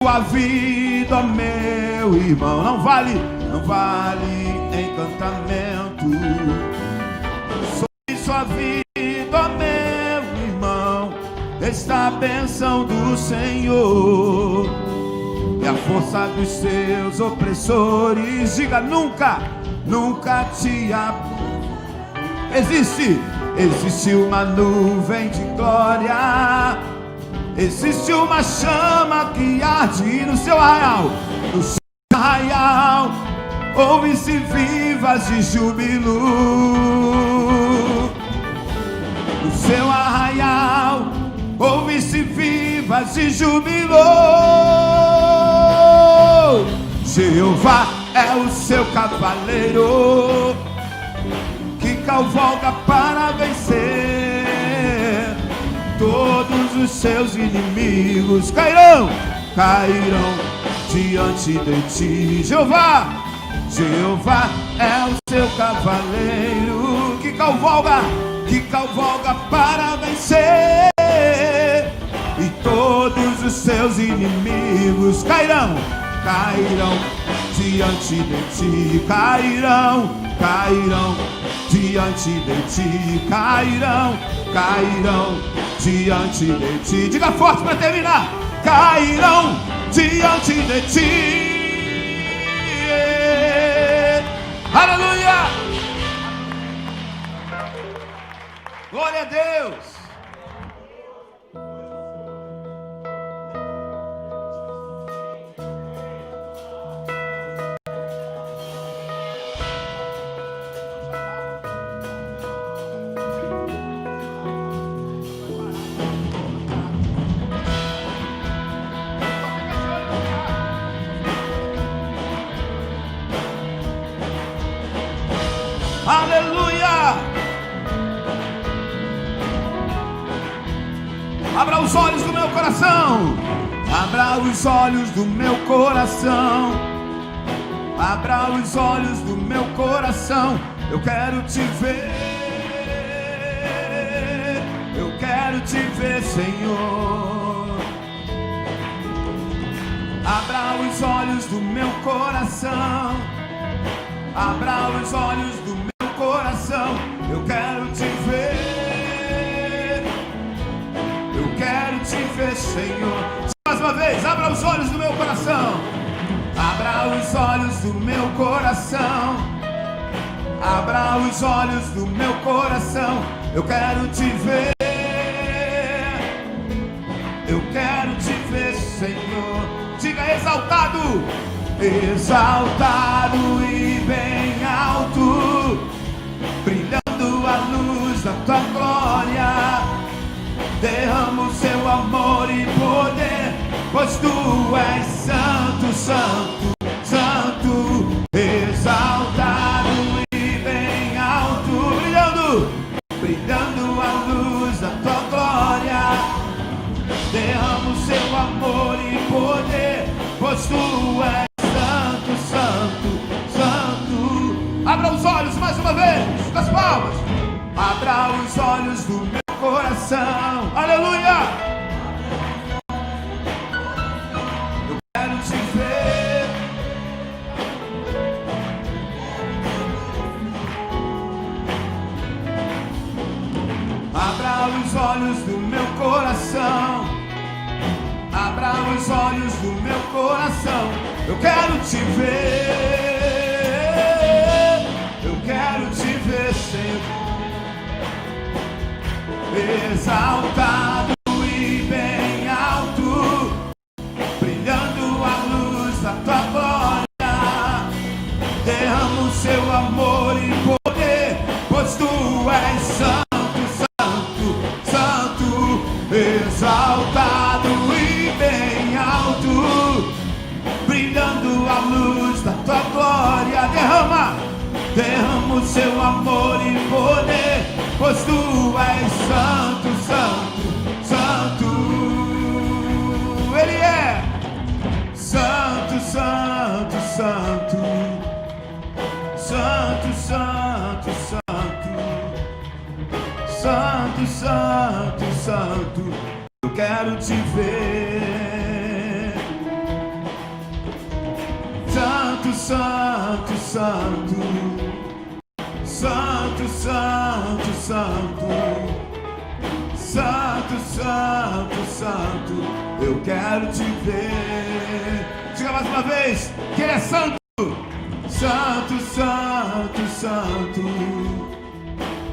tua vida, meu irmão. Não vale encantamento. Sobre sua vida, meu irmão, está a bênção do Senhor e a força dos seus opressores. Diga: nunca te existe uma nuvem de glória, existe uma chama que arde no seu arraial. No seu arraial ouve-se vivas de júbilo. No seu arraial ouve-se vivas de júbilo. Jeová é o seu cavaleiro que cavalga para vencer. Todos os seus inimigos cairão diante de ti. Jeová é o seu cavaleiro que cavalga para vencer. E todos os seus inimigos cairão diante de ti. Cairão diante de ti. Cairão diante de ti. Diga forte para terminar: cairão diante de ti. Aleluia! Glória a Deus! Aleluia! Abra os olhos do meu coração. Abra os olhos do meu coração. Abra os olhos do meu coração. Eu quero te ver. Eu quero te ver, Senhor. Abra os olhos do meu coração. Abra os olhos do meu coração. Eu quero te ver. Eu quero te ver, Senhor. Mais uma vez, abra os olhos do meu coração. Abra os olhos do meu coração. Abra os olhos do meu coração. Eu quero te ver. Eu quero te ver, Senhor. Diga: exaltado, exaltado e bem alto, brilhando a luz da tua glória. Derrama o seu amor e poder, pois tu és santo, santo, santo. Exaltado e bem alto, brilhando a luz da tua glória. Derrama o seu amor e poder, pois tu és santo, santo, santo. Abra os olhos mais uma vez, com as palmas. Abra os olhos do meu coração. Aleluia! Eu quero te ver. Abra os olhos do meu coração. Abra os olhos do meu coração. Eu quero te ver. Eu quero te ver, Senhor. Exaltado e bem alto, brilhando a luz da tua glória. Derrama o seu amor e poder, pois tu és santo, santo, santo. Exaltado e bem alto, brilhando a luz da tua glória. Derrama o seu amor e poder, pois tu és santo, santo, santo. Ele é santo, santo, santo, santo, santo, santo, santo, santo, santo. Eu quero te ver. santo, santo, santo, santo, santo, santo, santo, santo, eu quero te ver. Diga mais uma vez que Ele é santo. Santo, santo, santo,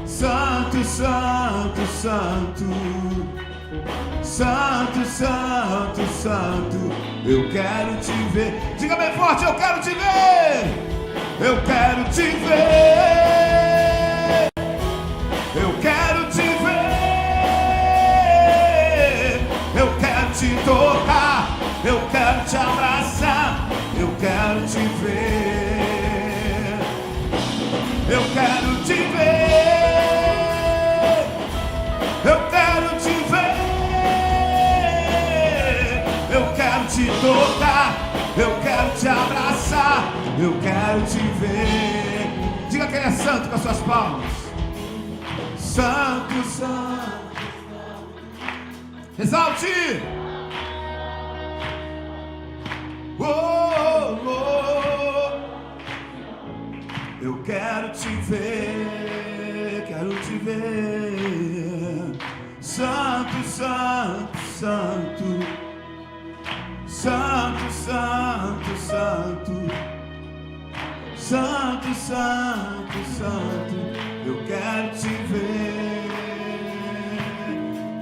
santo, santo, santo, santo, santo, santo, eu quero te ver. Diga bem forte, eu quero te ver. Eu quero te ver. Eu quero te ver. Eu quero te tocar. Eu quero te abraçar. Eu quero te ver. Eu quero te ver. Eu quero te ver. Eu quero te tocar. Eu quero te abraçar. Eu quero te ver. Diga que Ele é santo com as suas palmas. Santo, santo. Exalte. Oh, oh. Eu quero te ver, quero te ver. Santo, santo, santo, santo, santo, santo, santo, santo, santo, eu quero te ver.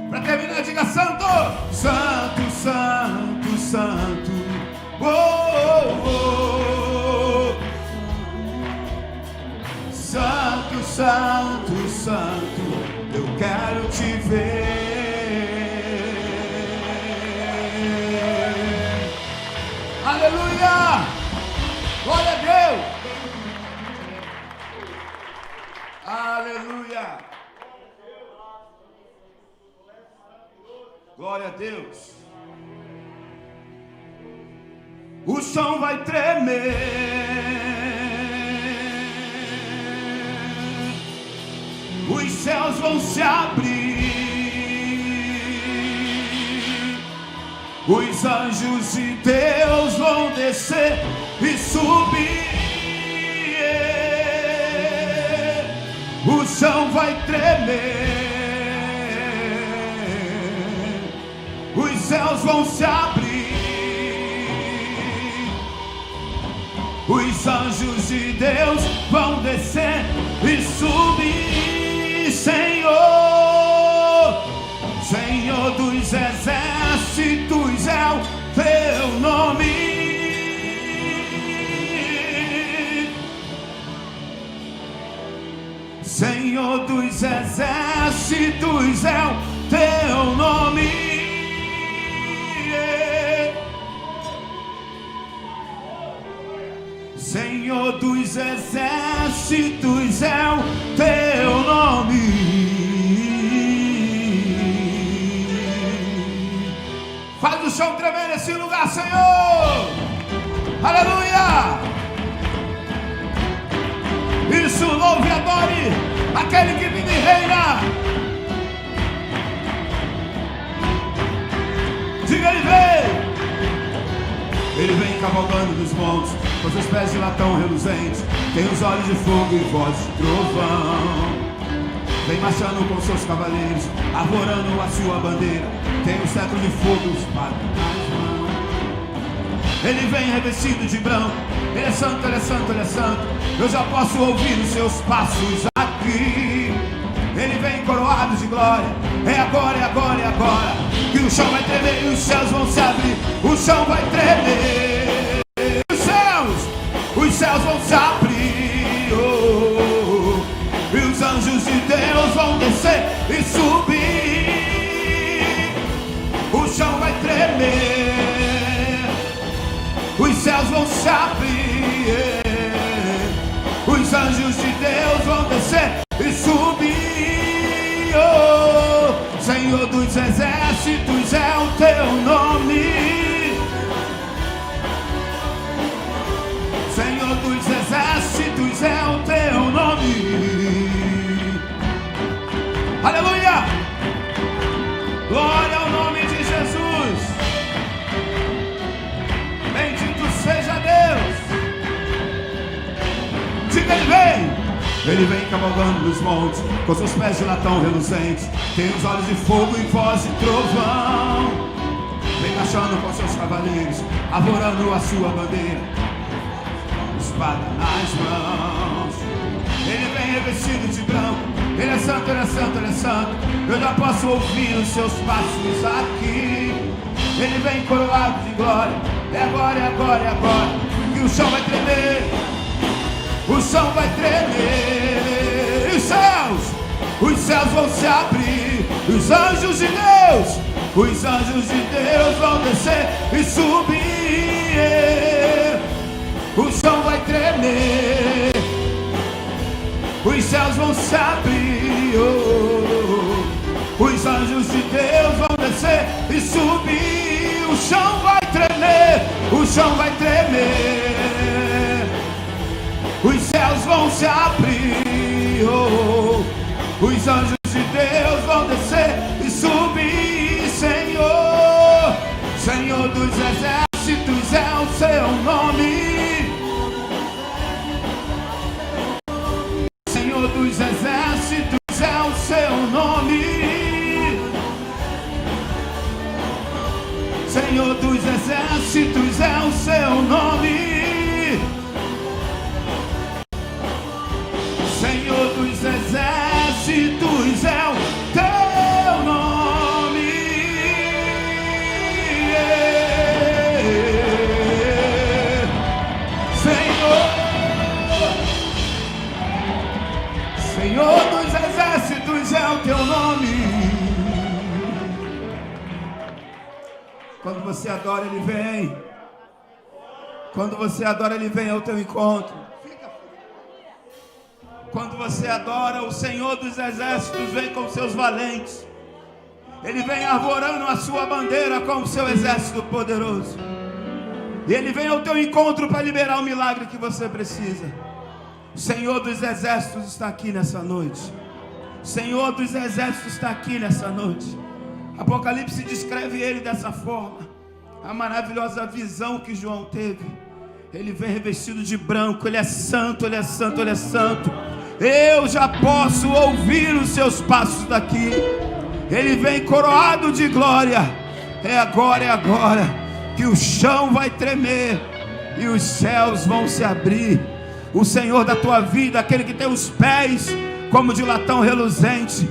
Para terminar, diga santo, santo, santo, santo. Oh, oh, oh. Santo, santo, santo, eu quero te ver. Aleluia! Glória a Deus! Aleluia! Glória a Deus! O chão vai tremer, os céus vão se abrir, os anjos de Deus vão descer e subir. O chão vai tremer, os céus vão se abrir, os anjos de Deus vão descer e subir. Senhor, Senhor dos exércitos é o teu nome. Senhor dos exércitos é o teu nome. Senhor dos exércitos é o teu nome. Faz o chão tremer nesse lugar, Senhor. Aleluia. Isso, louve e adore aquele que vive e reina. Diga, Ele vem. Ele vem cavalgando nos montes, com seus pés de latão reluzentes, tem os olhos de fogo e voz de trovão. Vem marchando com seus cavaleiros, arvorando a sua bandeira, tem o cetro de fogo e espada nas mãos. Ele vem revestido de branco, Ele é santo, Ele é santo, Ele é santo. Eu já posso ouvir os seus passos aqui. Ele vem coroado de glória. É agora, é agora, é agora que o chão vai tremer e os céus vão se abrir. O chão vai tremer, os céus vão se abrir, oh, oh, oh. E os anjos de Deus vão descer e subir. O chão vai tremer, os céus vão se abrir, os anjos de Deus vão descer e subir. Oh, Senhor dos exércitos é o teu nome. Senhor dos exércitos é o teu nome. Aleluia! Glória ao nome de Jesus. Bendito seja Deus. Ele vem cavalgando nos montes, com seus pés de latão reluzentes, tem os olhos de fogo e voz de trovão. Vem marchando com seus cavaleiros, arvorando a sua bandeira, espada nas mãos. Ele vem revestido de branco, ele é santo, ele é santo, ele é santo. Eu já posso ouvir os seus passos aqui. Ele vem coroado de glória. É agora, é agora, é agora que o chão vai tremer. O chão vai tremer. E os céus vão se abrir. Os anjos de Deus vão descer e subir. O chão vai tremer. Os céus vão se abrir. Os anjos de Deus vão descer e subir. O chão vai tremer. O chão vai tremer. Os céus vão se abrir. Os anjos de Deus vão descer e subir. Senhor, Senhor dos exércitos é o seu nome. Senhor dos exércitos é o seu nome. Senhor dos exércitos é o seu nome. Senhor dos exércitos é o teu nome. Senhor dos exércitos é o teu nome. Quando você adora, ele vem. Quando você adora, ele vem ao teu encontro. Quando você adora, o Senhor dos exércitos vem com seus valentes. Ele vem arvorando a sua bandeira com o seu exército poderoso. E ele vem ao teu encontro para liberar o milagre que você precisa. O Senhor dos exércitos está aqui nessa noite. O Senhor dos exércitos está aqui nessa noite. Apocalipse descreve ele dessa forma. A maravilhosa visão que João teve. Ele vem revestido de branco. Ele é santo, ele é santo, ele é santo. Eu já posso ouvir os seus passos daqui. Ele vem coroado de glória. É agora que o chão vai tremer e os céus vão se abrir. O Senhor da tua vida, aquele que tem os pés como de latão reluzente,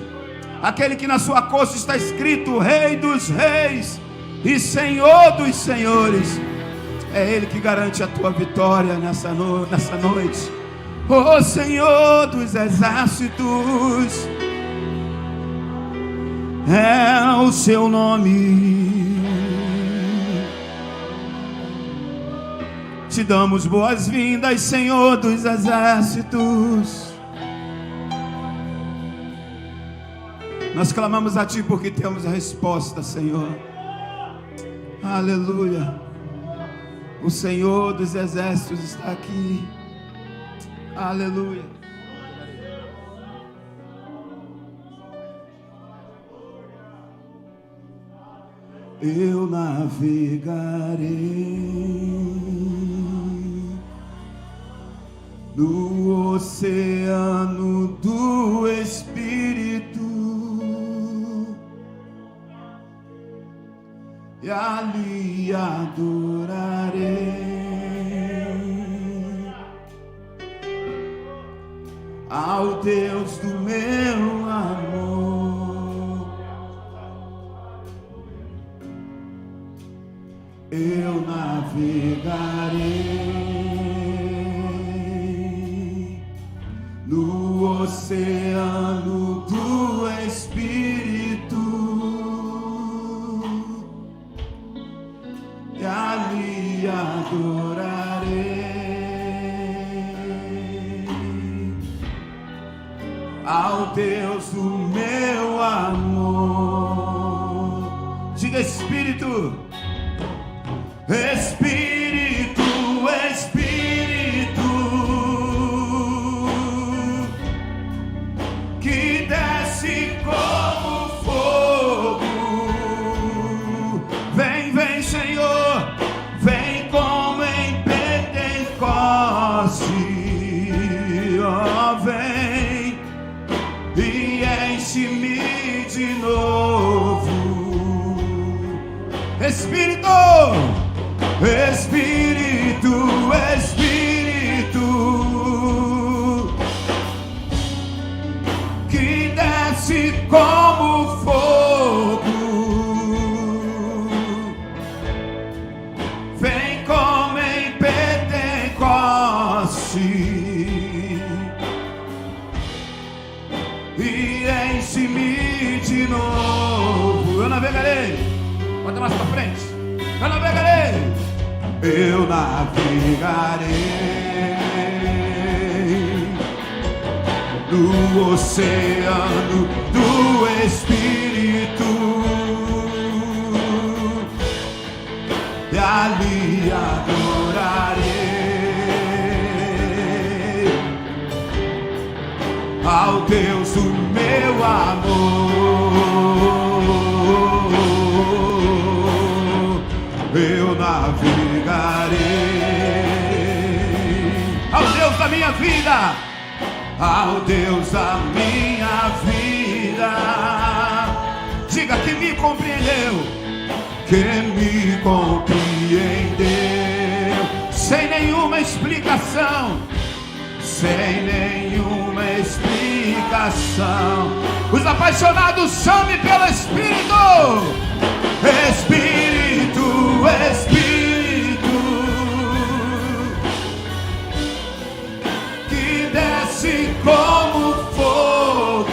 aquele que na sua coxa está escrito Rei dos Reis e Senhor dos Senhores, é Ele que garante a tua vitória nessa noite. Oh Senhor dos exércitos, é o seu nome. Te damos boas-vindas, Senhor dos exércitos. Nós clamamos a Ti porque temos a resposta, Senhor. Aleluia. O Senhor dos exércitos está aqui. Aleluia. Eu navegarei no oceano do Espírito e ali adorarei ao Deus do meu amor. Eu navegarei no oceano do Espírito e ali adorarei ao Deus do meu amor. Diga Espírito. Espírito, Espírito, que desce como fogo. Vem, vem, Senhor, vem como em Pentecostes. Espírito, Espírito, que desce como fogo, vem como em Pentecoste e enche-me de novo. Eu navegarei, bota mais pra frente. Eu navegarei, eu navegarei no oceano do Espírito e ali adorarei ao Deus do meu amor. Eu navegarei ao Deus da minha vida, ao Deus da minha vida. Diga que me compreendeu, que me compreendeu, sem nenhuma explicação, sem nenhuma explicação. Os apaixonados chamem pelo Espírito. Espírito, Espírito, que desce como fogo,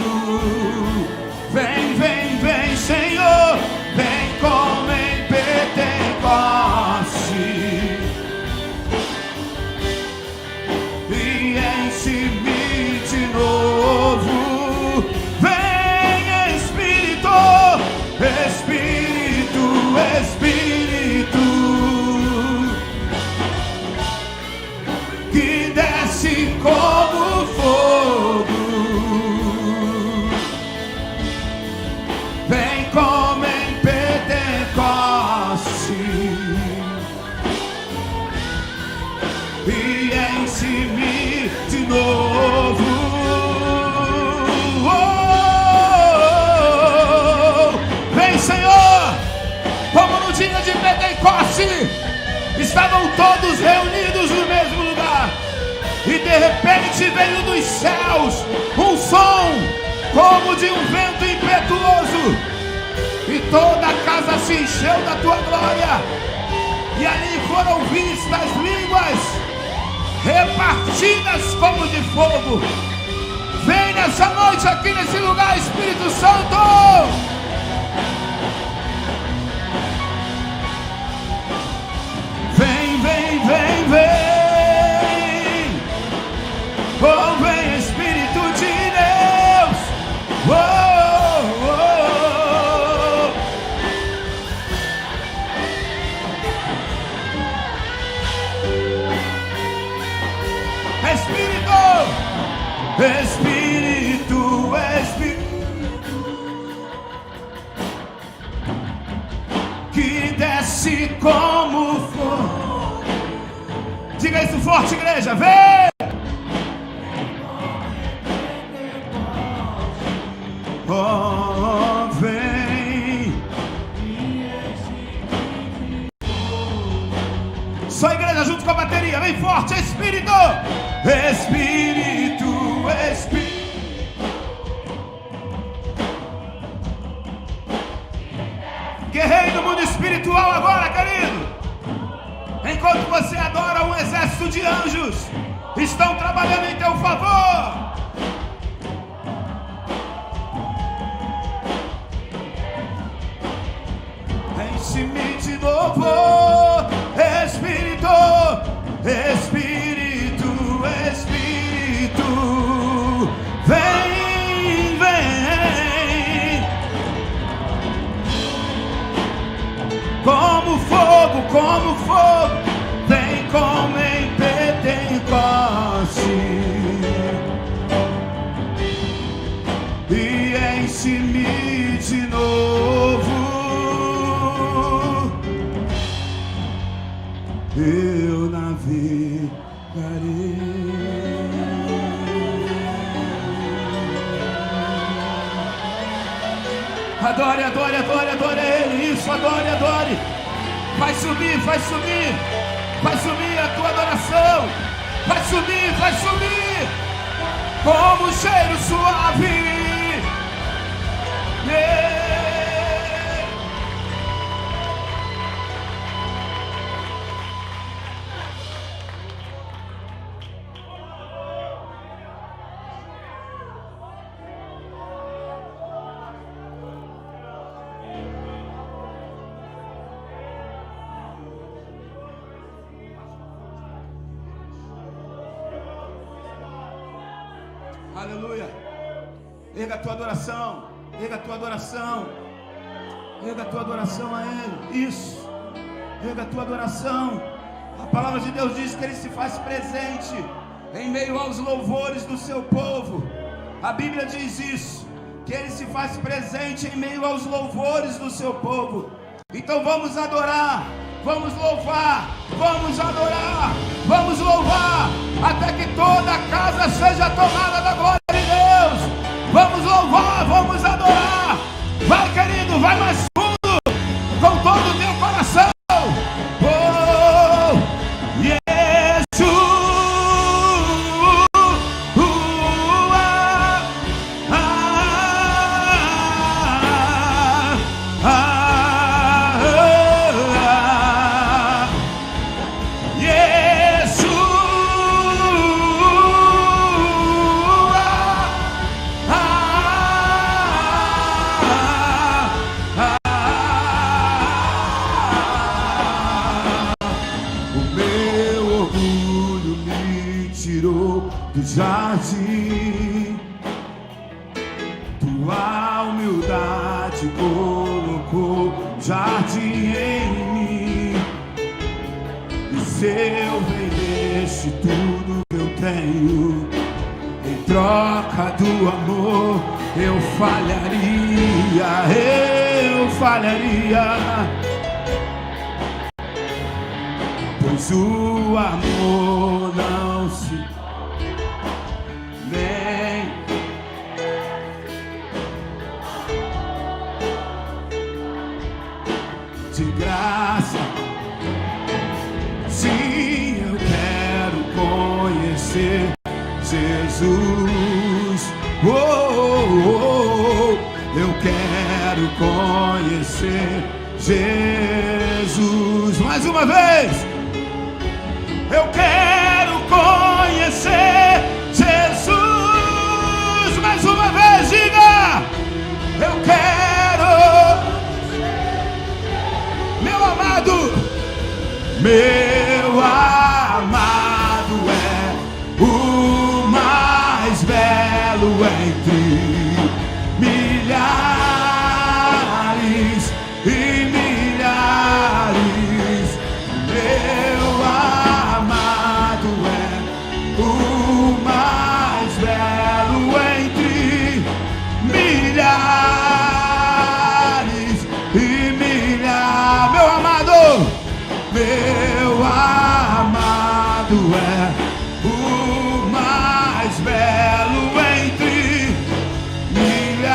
vem, vem, vem, Senhor, vem como em Pentecoste e enche-me de novo. Vem, Espírito, Espírito, Espírito, que desce como fogo, vem como em Pentecoste e enche-me de novo. Vem, Senhor, como no dia de Pentecoste, estavam todos reunidos no mesmo lugar, e de repente veio dos céus um som como de um vento impetuoso, e toda a casa se encheu da tua glória, e ali foram vistas línguas repartidas como de fogo. Vem nessa noite aqui nesse lugar, Espírito Santo. Vem, vem, vem, vem. Oh, vem, Espírito de Deus. Oh, oh, oh. Espírito, Espírito, Espírito, que desce como fogo. Diga isso forte, igreja, vem! Oh, vem! Só a igreja junto com a bateria, vem forte, Espírito! Espírito, Espírito, guerreiro do mundo espiritual agora, querido. Enquanto você adora, um exército de anjos estão trabalhando em teu favor. Enche-me de novo, Espírito, Espírito, Espírito, vem, vem, como fogo, vem como em Pentecoste e enche-me de novo. Eu navegarei. Adore, adore, adore, adore Ele. Isso, adore, adore. Vai subir, vai subir, vai subir a tua adoração. Vai subir, vai subir, como um cheiro suave. Aleluia. Erga a tua adoração. Erga a tua adoração. Erga a tua adoração a Ele. Isso. Erga a tua adoração. A palavra de Deus diz que Ele se faz presente em meio aos louvores do seu povo. A Bíblia diz isso, que Ele se faz presente em meio aos louvores do seu povo. Então vamos adorar, vamos louvar, vamos adorar, vamos louvar, até que toda a casa seja tomada da glória de Deus. Vamos louvar, vamos adorar. Vai, querido, vai mais fundo, com todo o teu coração. Jardim, tua humildade colocou jardim em mim. E se eu vendesse tudo que eu tenho em troca do amor, eu falharia, pois o amor não se de graça. Sim, eu quero conhecer Jesus. Eu quero conhecer Jesus. Mais uma vez. Eu quero conhecer Jesus. Mais uma vez, diga. Eu quero. Meu amado, meu amado é o mais belo entre milhares e milhares. Meu amado é o mais belo entre milhares e milhares. Meu amado é o mais belo entre milhares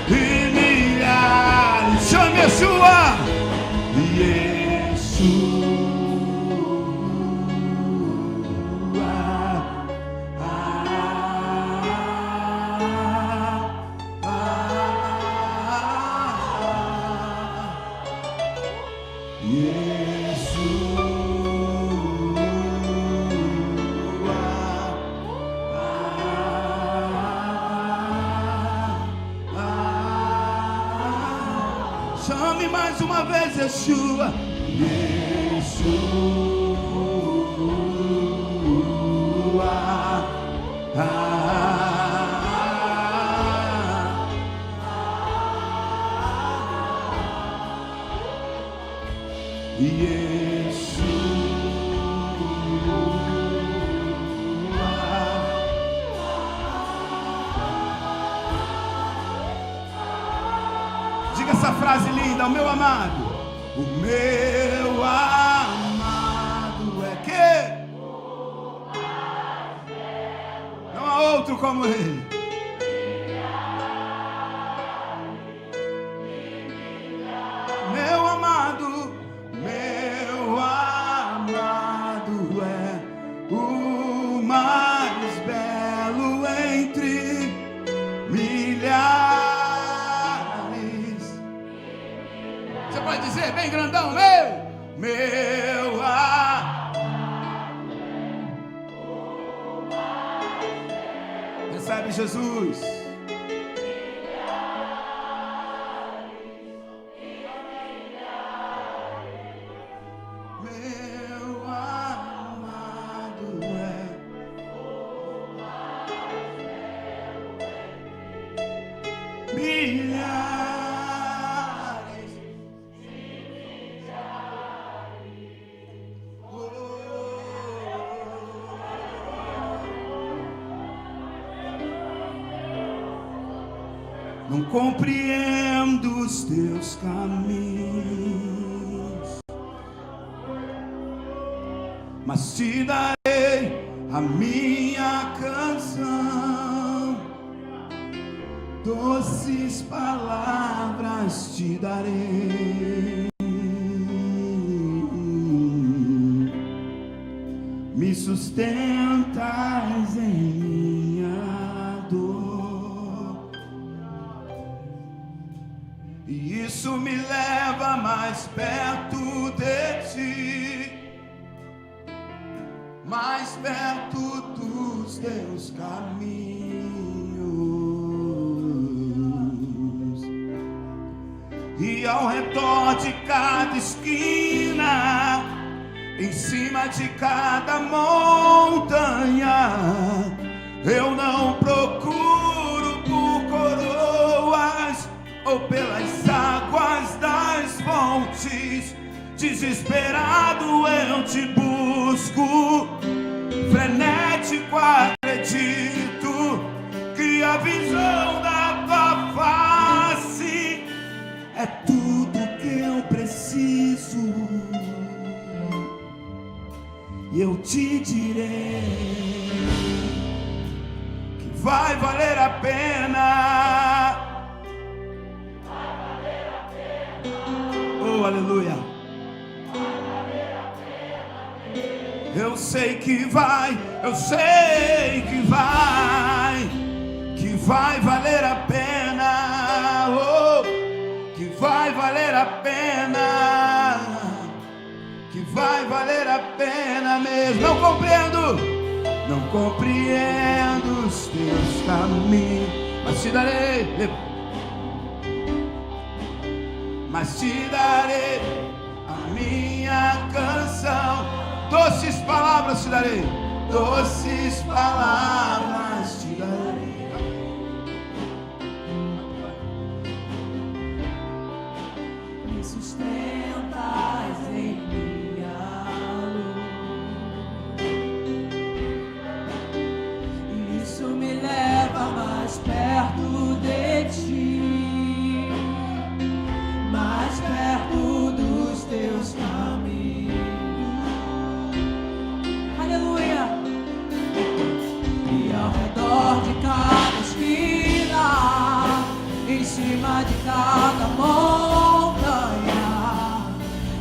e milhares. Chame Yeshua. Chame mais uma vez Yeshua. Diga essa frase linda, o meu amado. O meu amado é que não há outro como ele. Meu meu recebe Jesus. Meu amado é milhares. Não compreendo os teus caminhos, mas te darei a minha canção, doces palavras te darei. Me sustentas em minha dor, e isso me leva mais perto de ti, mais perto dos teus caminhos. E ao redor de cada esquina, em cima de cada montanha, eu não procuro por coroas ou pelas águas das fontes. Desesperado eu te busco, frenético acredito que a visão da tua face é tudo que eu preciso. E eu te direi que vai valer a pena. Oh, aleluia. Eu sei que vai, eu sei que vai valer a pena. Oh, que vai valer a pena, que vai valer a pena mesmo. Não compreendo os teus caminhos, mas te darei a minha canção, doces palavras te darei, doces palavras te darei. Me sustentas em minha luz, isso me leva mais perto de ti, mais perto dos teus caminhos. Aleluia. E ao redor de cada esquina, em cima de cada montanha,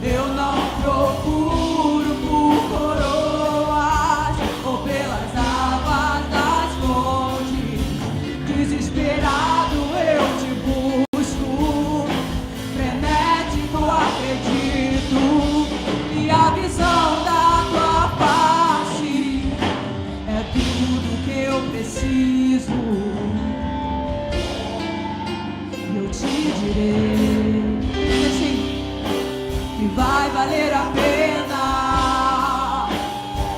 eu não procuro por coroas ou pelas águas das fontes. Desesperado eu te busco, frenético acredito que a visão da tua face é tudo que eu preciso. Eu te direi assim, que vai valer a pena,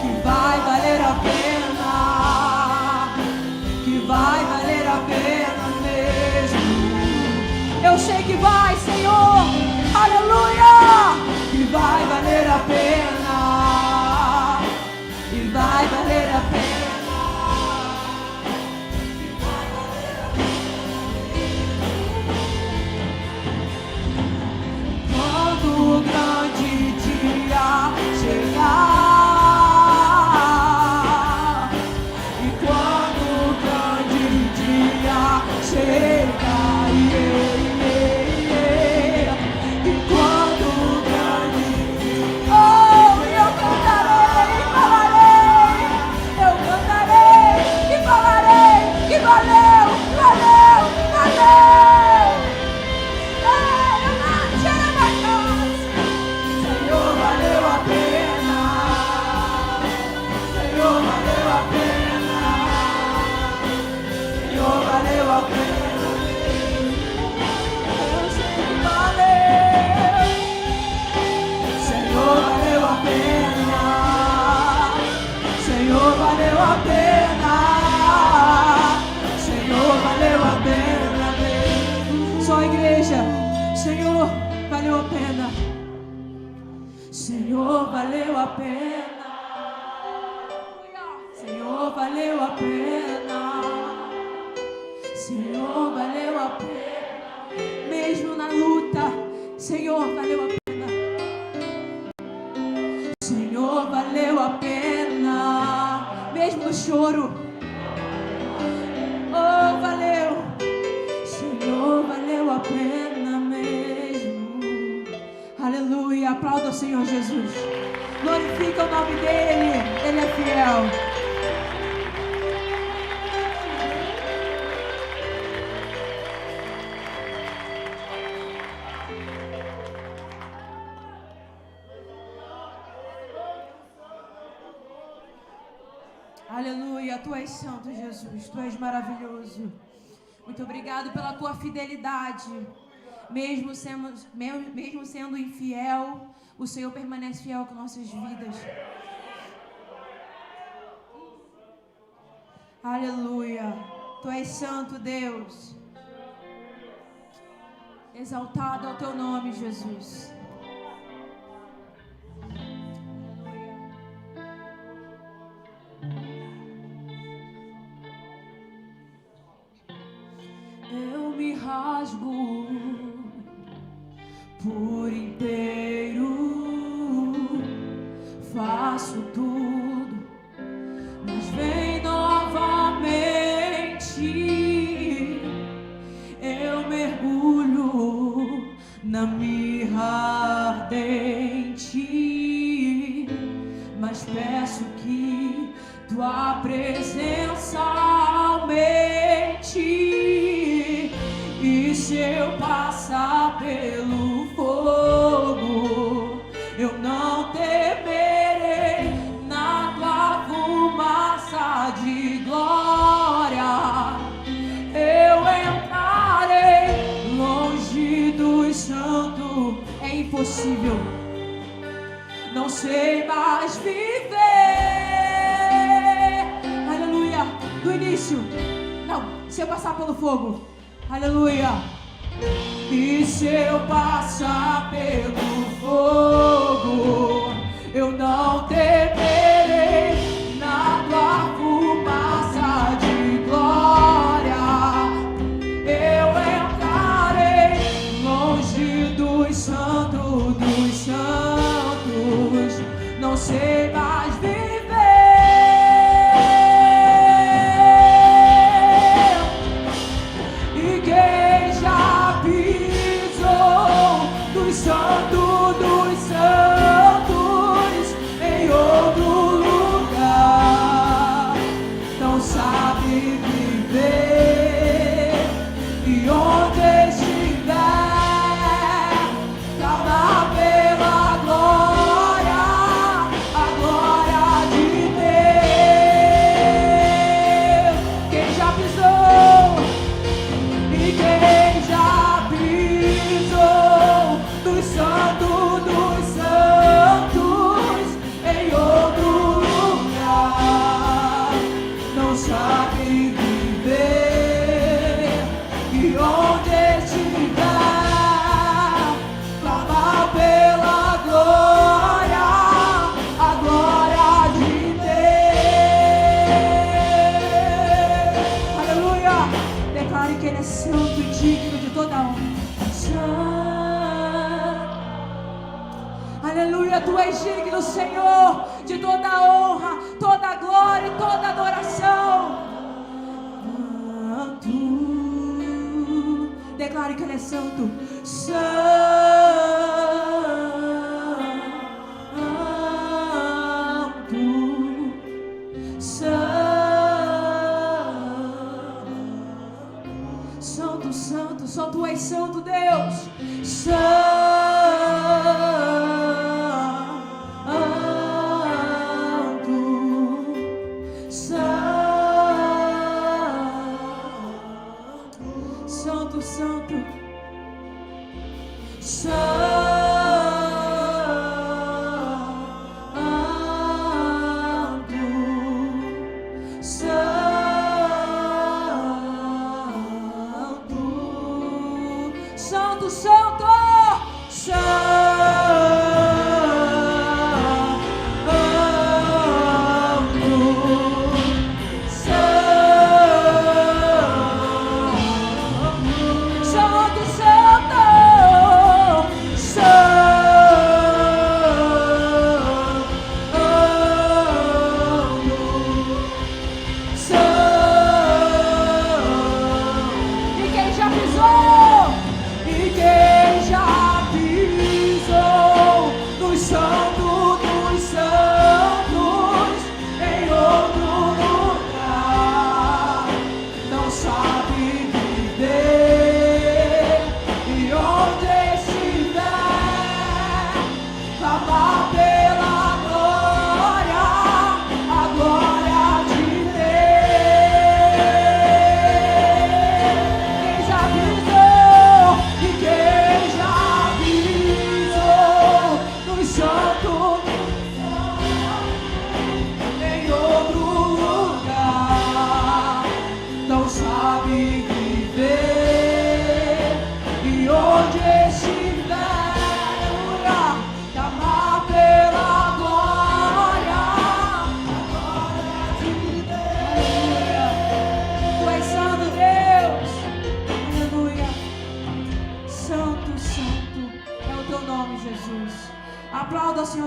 que vai valer a pena, que vai valer a pena mesmo. Eu sei que vai, Senhor, aleluia, que vai valer a pena, e vai valer a pena. Quando o grande dia chegar, e quando o grande dia chegar, e quando o grande dia, oh, pena. Senhor, valeu a pena. Senhor, valeu a pena. Só a igreja. Senhor, valeu a pena. Senhor, valeu a pena. Senhor, valeu a pena. Senhor, valeu a pena. Mesmo na luta, Senhor, valeu a pena. Senhor, valeu a pena. Mesmo no choro, oh, valeu. Senhor, valeu a pena mesmo. Aleluia, aplauda o Senhor Jesus. Glorifica o nome dEle, Ele é fiel. Aleluia, Tu és santo, Jesus, Tu és maravilhoso. Muito obrigado pela Tua fidelidade. Mesmo sendo infiel, o Senhor permanece fiel com nossas vidas. Aleluia, Tu és santo, Deus. Exaltado é o Teu nome, Jesus. Eu me rasgo por inteiro, faço tudo, mas vem novamente. Eu mergulho na mirra ardente, mas peço que Tua presença aumente. E se eu passar pelo fogo, eu não temerei. Na Tua fumaça de glória eu entrarei. Longe dos santos é impossível, não sei mais viver. Aleluia, do início. Não, se eu passar pelo fogo, aleluia. E se eu passar pelo fogo, eu não temerei. Na Tua fumaça de glória eu entrarei. Longe dos santos, não sei mais viver. Santo dos santos em outro lugar, não sabe viver, e onde estiver, clamar pela glória, a glória de Deus. Quem já pisou e quem já pisou dos santos em outro lugar, não sabe viver, e onde estiver, clamar pela glória, a glória de Deus. Aleluia, declare que Ele é santo e digno de toda honra. Aleluia, Tu és digno, Senhor, de toda honra, toda glória e toda adoração. Santo, declare que Ele é santo. Santo, santo, santo, só Tu és santo, Deus. Santo. Santo,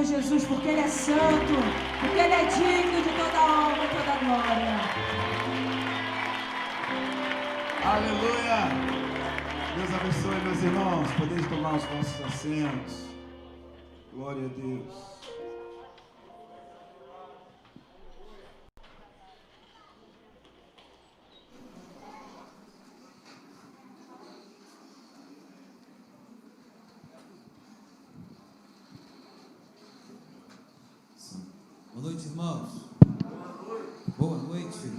Senhor Jesus, porque Ele é santo, porque Ele é digno de toda a honra e toda a glória. Aleluia! Deus abençoe, meus irmãos. Podeis tomar os vossos assentos. Glória a Deus. Boa noite, irmãos. Boa noite.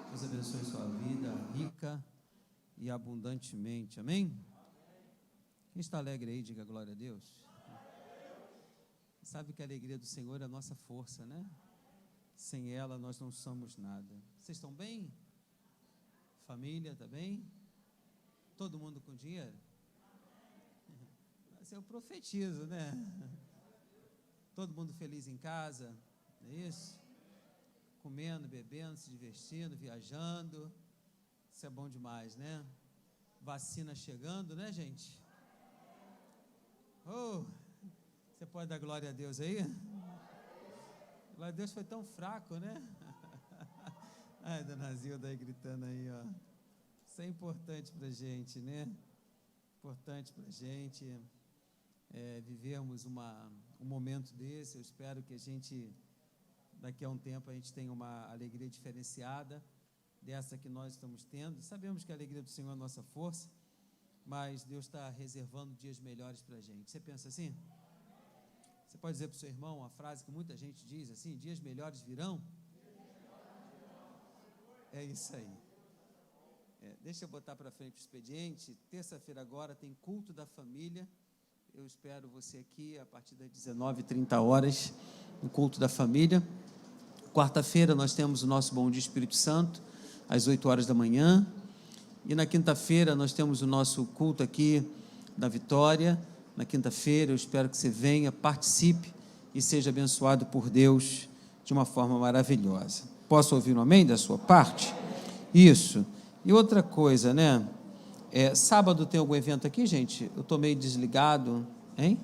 Deus abençoe sua vida rica e abundantemente. Amém? Quem está alegre aí, diga glória a Deus. Sabe que a alegria do Senhor é a nossa força, né? Sem ela nós não somos nada. Vocês estão bem? Família, está bem? Todo mundo com dinheiro? Mas eu profetizo, né? Todo mundo feliz em casa, não é isso? Comendo, bebendo, se divertindo, viajando. Isso é bom demais, né? Vacina chegando, né, gente? Oh, você pode dar glória a Deus aí? Glória a Deus, foi tão fraco, né? Ai, dona Zilda aí gritando aí, ó. Isso é importante pra gente, né? Importante pra gente vivermos um momento desse. Eu espero que a gente, daqui a um tempo, a gente tenha uma alegria diferenciada dessa que nós estamos tendo. Sabemos que a alegria do Senhor é a nossa força, mas Deus está reservando dias melhores para a gente. Você pensa assim? Você pode dizer para o seu irmão uma frase que muita gente diz assim: dias melhores virão? É isso aí. Deixa eu botar para frente o expediente. Terça-feira agora tem culto da família. Eu espero você aqui a partir das 19h30, no culto da família. Quarta-feira nós temos o nosso Bom Dia Espírito Santo, às 8h da manhã. E na quinta-feira nós temos o nosso culto aqui da Vitória. Na quinta-feira eu espero que você venha, participe e seja abençoado por Deus de uma forma maravilhosa. Posso ouvir um amém da sua parte? Isso. E outra coisa, né? Sábado tem algum evento aqui, gente? Eu estou meio desligado, hein?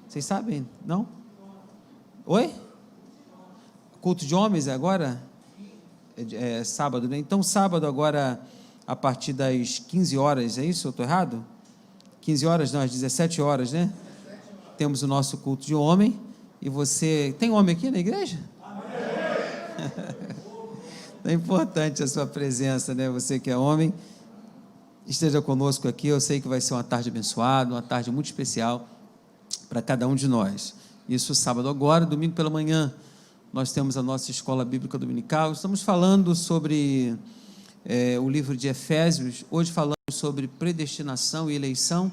Vocês sabem? Não? Oi? Culto de homens agora? Sábado, né? Então, sábado agora, a partir das 15h, é isso? Eu estou errado? 15h, não, às 17h, né? Temos o nosso culto de homem. E você... Tem homem aqui na igreja? É importante a sua presença, né? Você que é homem, esteja conosco aqui. Eu sei que vai ser uma tarde abençoada, uma tarde muito especial para cada um de nós. Isso sábado agora, domingo pela manhã, nós temos a nossa escola bíblica dominical. Estamos falando sobre o livro de Efésios. Hoje falamos sobre predestinação e eleição,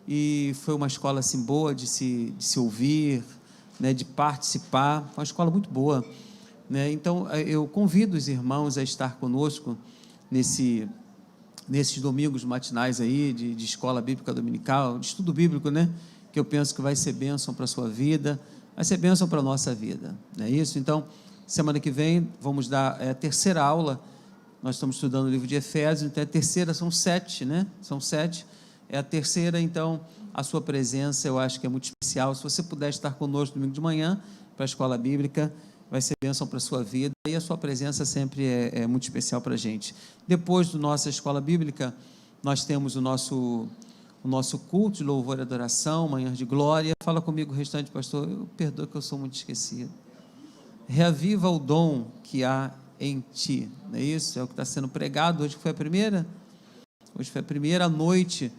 e foi uma escola assim boa de se ouvir, né, de participar. Foi uma escola muito boa, né? Então eu convido os irmãos a estar conosco nesses domingos matinais aí de escola bíblica dominical, de estudo bíblico, né? Que eu penso que vai ser bênção para a sua vida, vai ser bênção para a nossa vida, não é isso? Então, semana que vem vamos dar a terceira aula. Nós estamos estudando o livro de Efésios, então a terceira, são 7, né? São 7, é a terceira. Então a sua presença eu acho que é muito especial. Se você puder estar conosco domingo de manhã para a escola bíblica, vai ser bênção para a sua vida, e a sua presença sempre é muito especial para a gente. Depois da nossa escola bíblica, nós temos o nosso culto de louvor e adoração, manhã de glória. Fala comigo o restante, pastor. Eu perdoo que eu sou muito esquecido. Reaviva o dom que há em ti, não é isso? É o que está sendo pregado hoje, que foi a primeira. Hoje foi a primeira noite.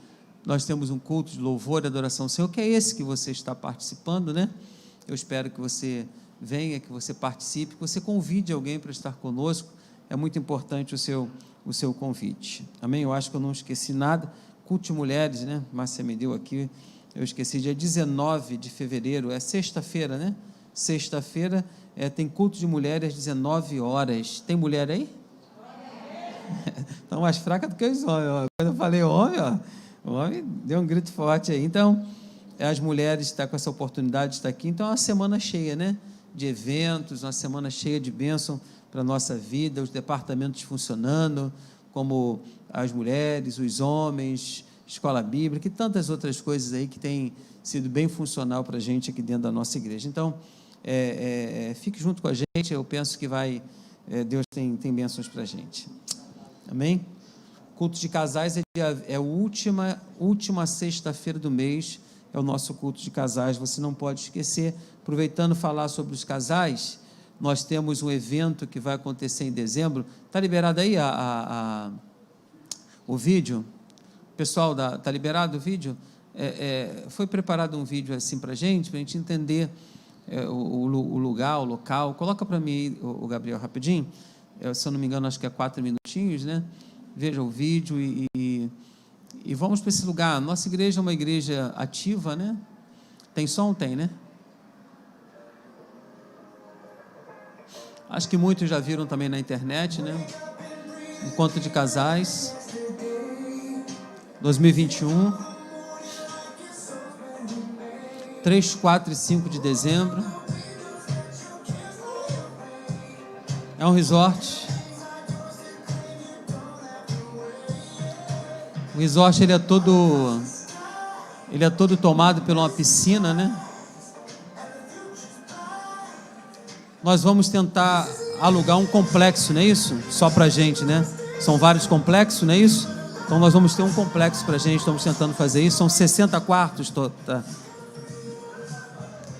Nós temos um culto de louvor e adoração ao Senhor, que é esse que você está participando, né? Eu espero que você venha, que você participe, que você convide alguém para estar conosco. É muito importante o seu convite. Amém? Eu acho que eu não esqueci nada. Culto de mulheres, né? Márcia me deu aqui. Eu esqueci, dia 19 de fevereiro, é sexta-feira, né? Sexta-feira tem culto de mulheres às 19h. Tem mulher aí? Estão mais fraca do que os homens. Ó. Quando eu falei homem, ó, o homem deu um grito forte aí. Então, as mulheres estão com essa oportunidade de estar aqui. Então, é uma semana cheia, né? De eventos, uma semana cheia de bênção para a nossa vida, os departamentos funcionando, como as mulheres, os homens, escola bíblica e tantas outras coisas aí que têm sido bem funcional para a gente aqui dentro da nossa igreja. Então, fique junto com a gente, eu penso que Deus tem bênçãos para a gente. Amém? Culto de casais é a última sexta-feira do mês, é o nosso culto de casais, você não pode esquecer. Aproveitando falar sobre os casais, nós temos um evento que vai acontecer em dezembro. Está liberado aí o vídeo? Pessoal, está liberado o vídeo? Foi preparado um vídeo assim para a gente entender o lugar, o local. Coloca para mim, o Gabriel, rapidinho. Se eu não me engano, acho que é 4 minutinhos, né? Veja o vídeo e vamos para esse lugar. Nossa igreja é uma igreja ativa, né? Tem som? Tem, né? Acho que muitos já viram também na internet, né? Encontro de casais 2021, 3, 4 e 5 de dezembro. É um resort. O resort ele é todo tomado por uma piscina, né? Nós vamos tentar alugar um complexo, não é isso? Só para a gente, né? São vários complexos, não é isso? Então nós vamos ter um complexo para a gente, estamos tentando fazer isso. São 60 quartos. Tá.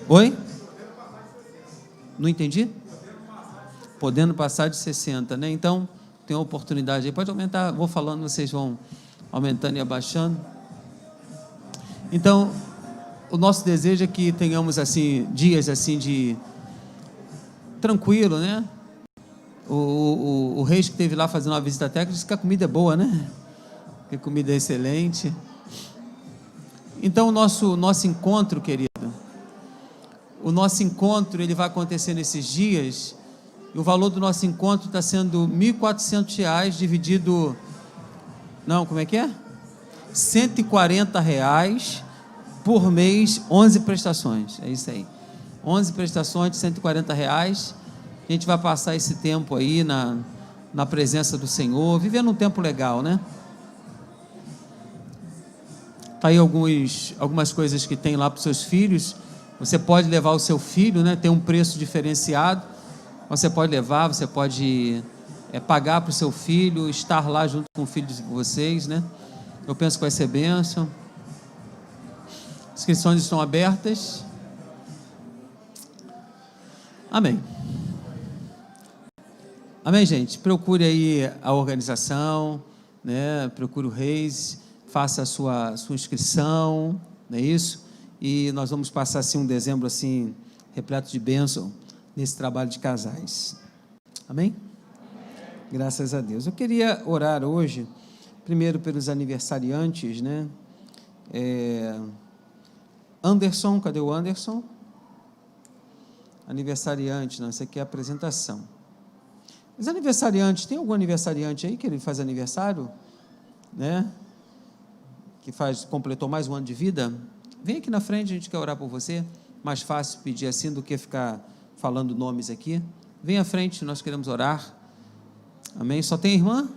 Oi? Não entendi? Podendo passar de 60, né? Então tem uma oportunidade aí. Pode aumentar, vou falando, vocês vão aumentando e abaixando. Então, o nosso desejo é que tenhamos assim dias assim de tranquilo, né? O Reis que esteve lá fazendo uma visita técnica disse que a comida é boa, né? Que a comida é excelente. Então, o nosso encontro, querido, ele vai acontecer nesses dias, e o valor do nosso encontro está sendo R$ 1.400 dividido... Não, como é que é? R$ 140 por mês, 11 prestações. É isso aí. 11 prestações de R$ 140. A gente vai passar esse tempo aí na presença do Senhor, vivendo um tempo legal, né? Está aí algumas coisas que tem lá para os seus filhos. Você pode levar o seu filho, né? Tem um preço diferenciado. Você pode levar, você pode pagar para o seu filho, estar lá junto com o filho de vocês, né? Eu penso que vai ser bênção. Inscrições estão abertas. Amém. Amém, gente? Procure aí a organização, né? Procure o Reis, faça a sua inscrição, não é isso? E nós vamos passar assim um dezembro assim repleto de bênção nesse trabalho de casais. Amém? Graças a Deus. Eu queria orar hoje, primeiro pelos aniversariantes, né? Anderson, cadê o Anderson? Aniversariante, não, isso aqui é a apresentação. Os aniversariantes, tem algum aniversariante aí que ele faz aniversário? Né? Que completou mais um ano de vida? Vem aqui na frente, a gente quer orar por você. Mais fácil pedir assim do que ficar falando nomes aqui. Vem à frente, nós queremos orar. Amém? Só tem a irmã?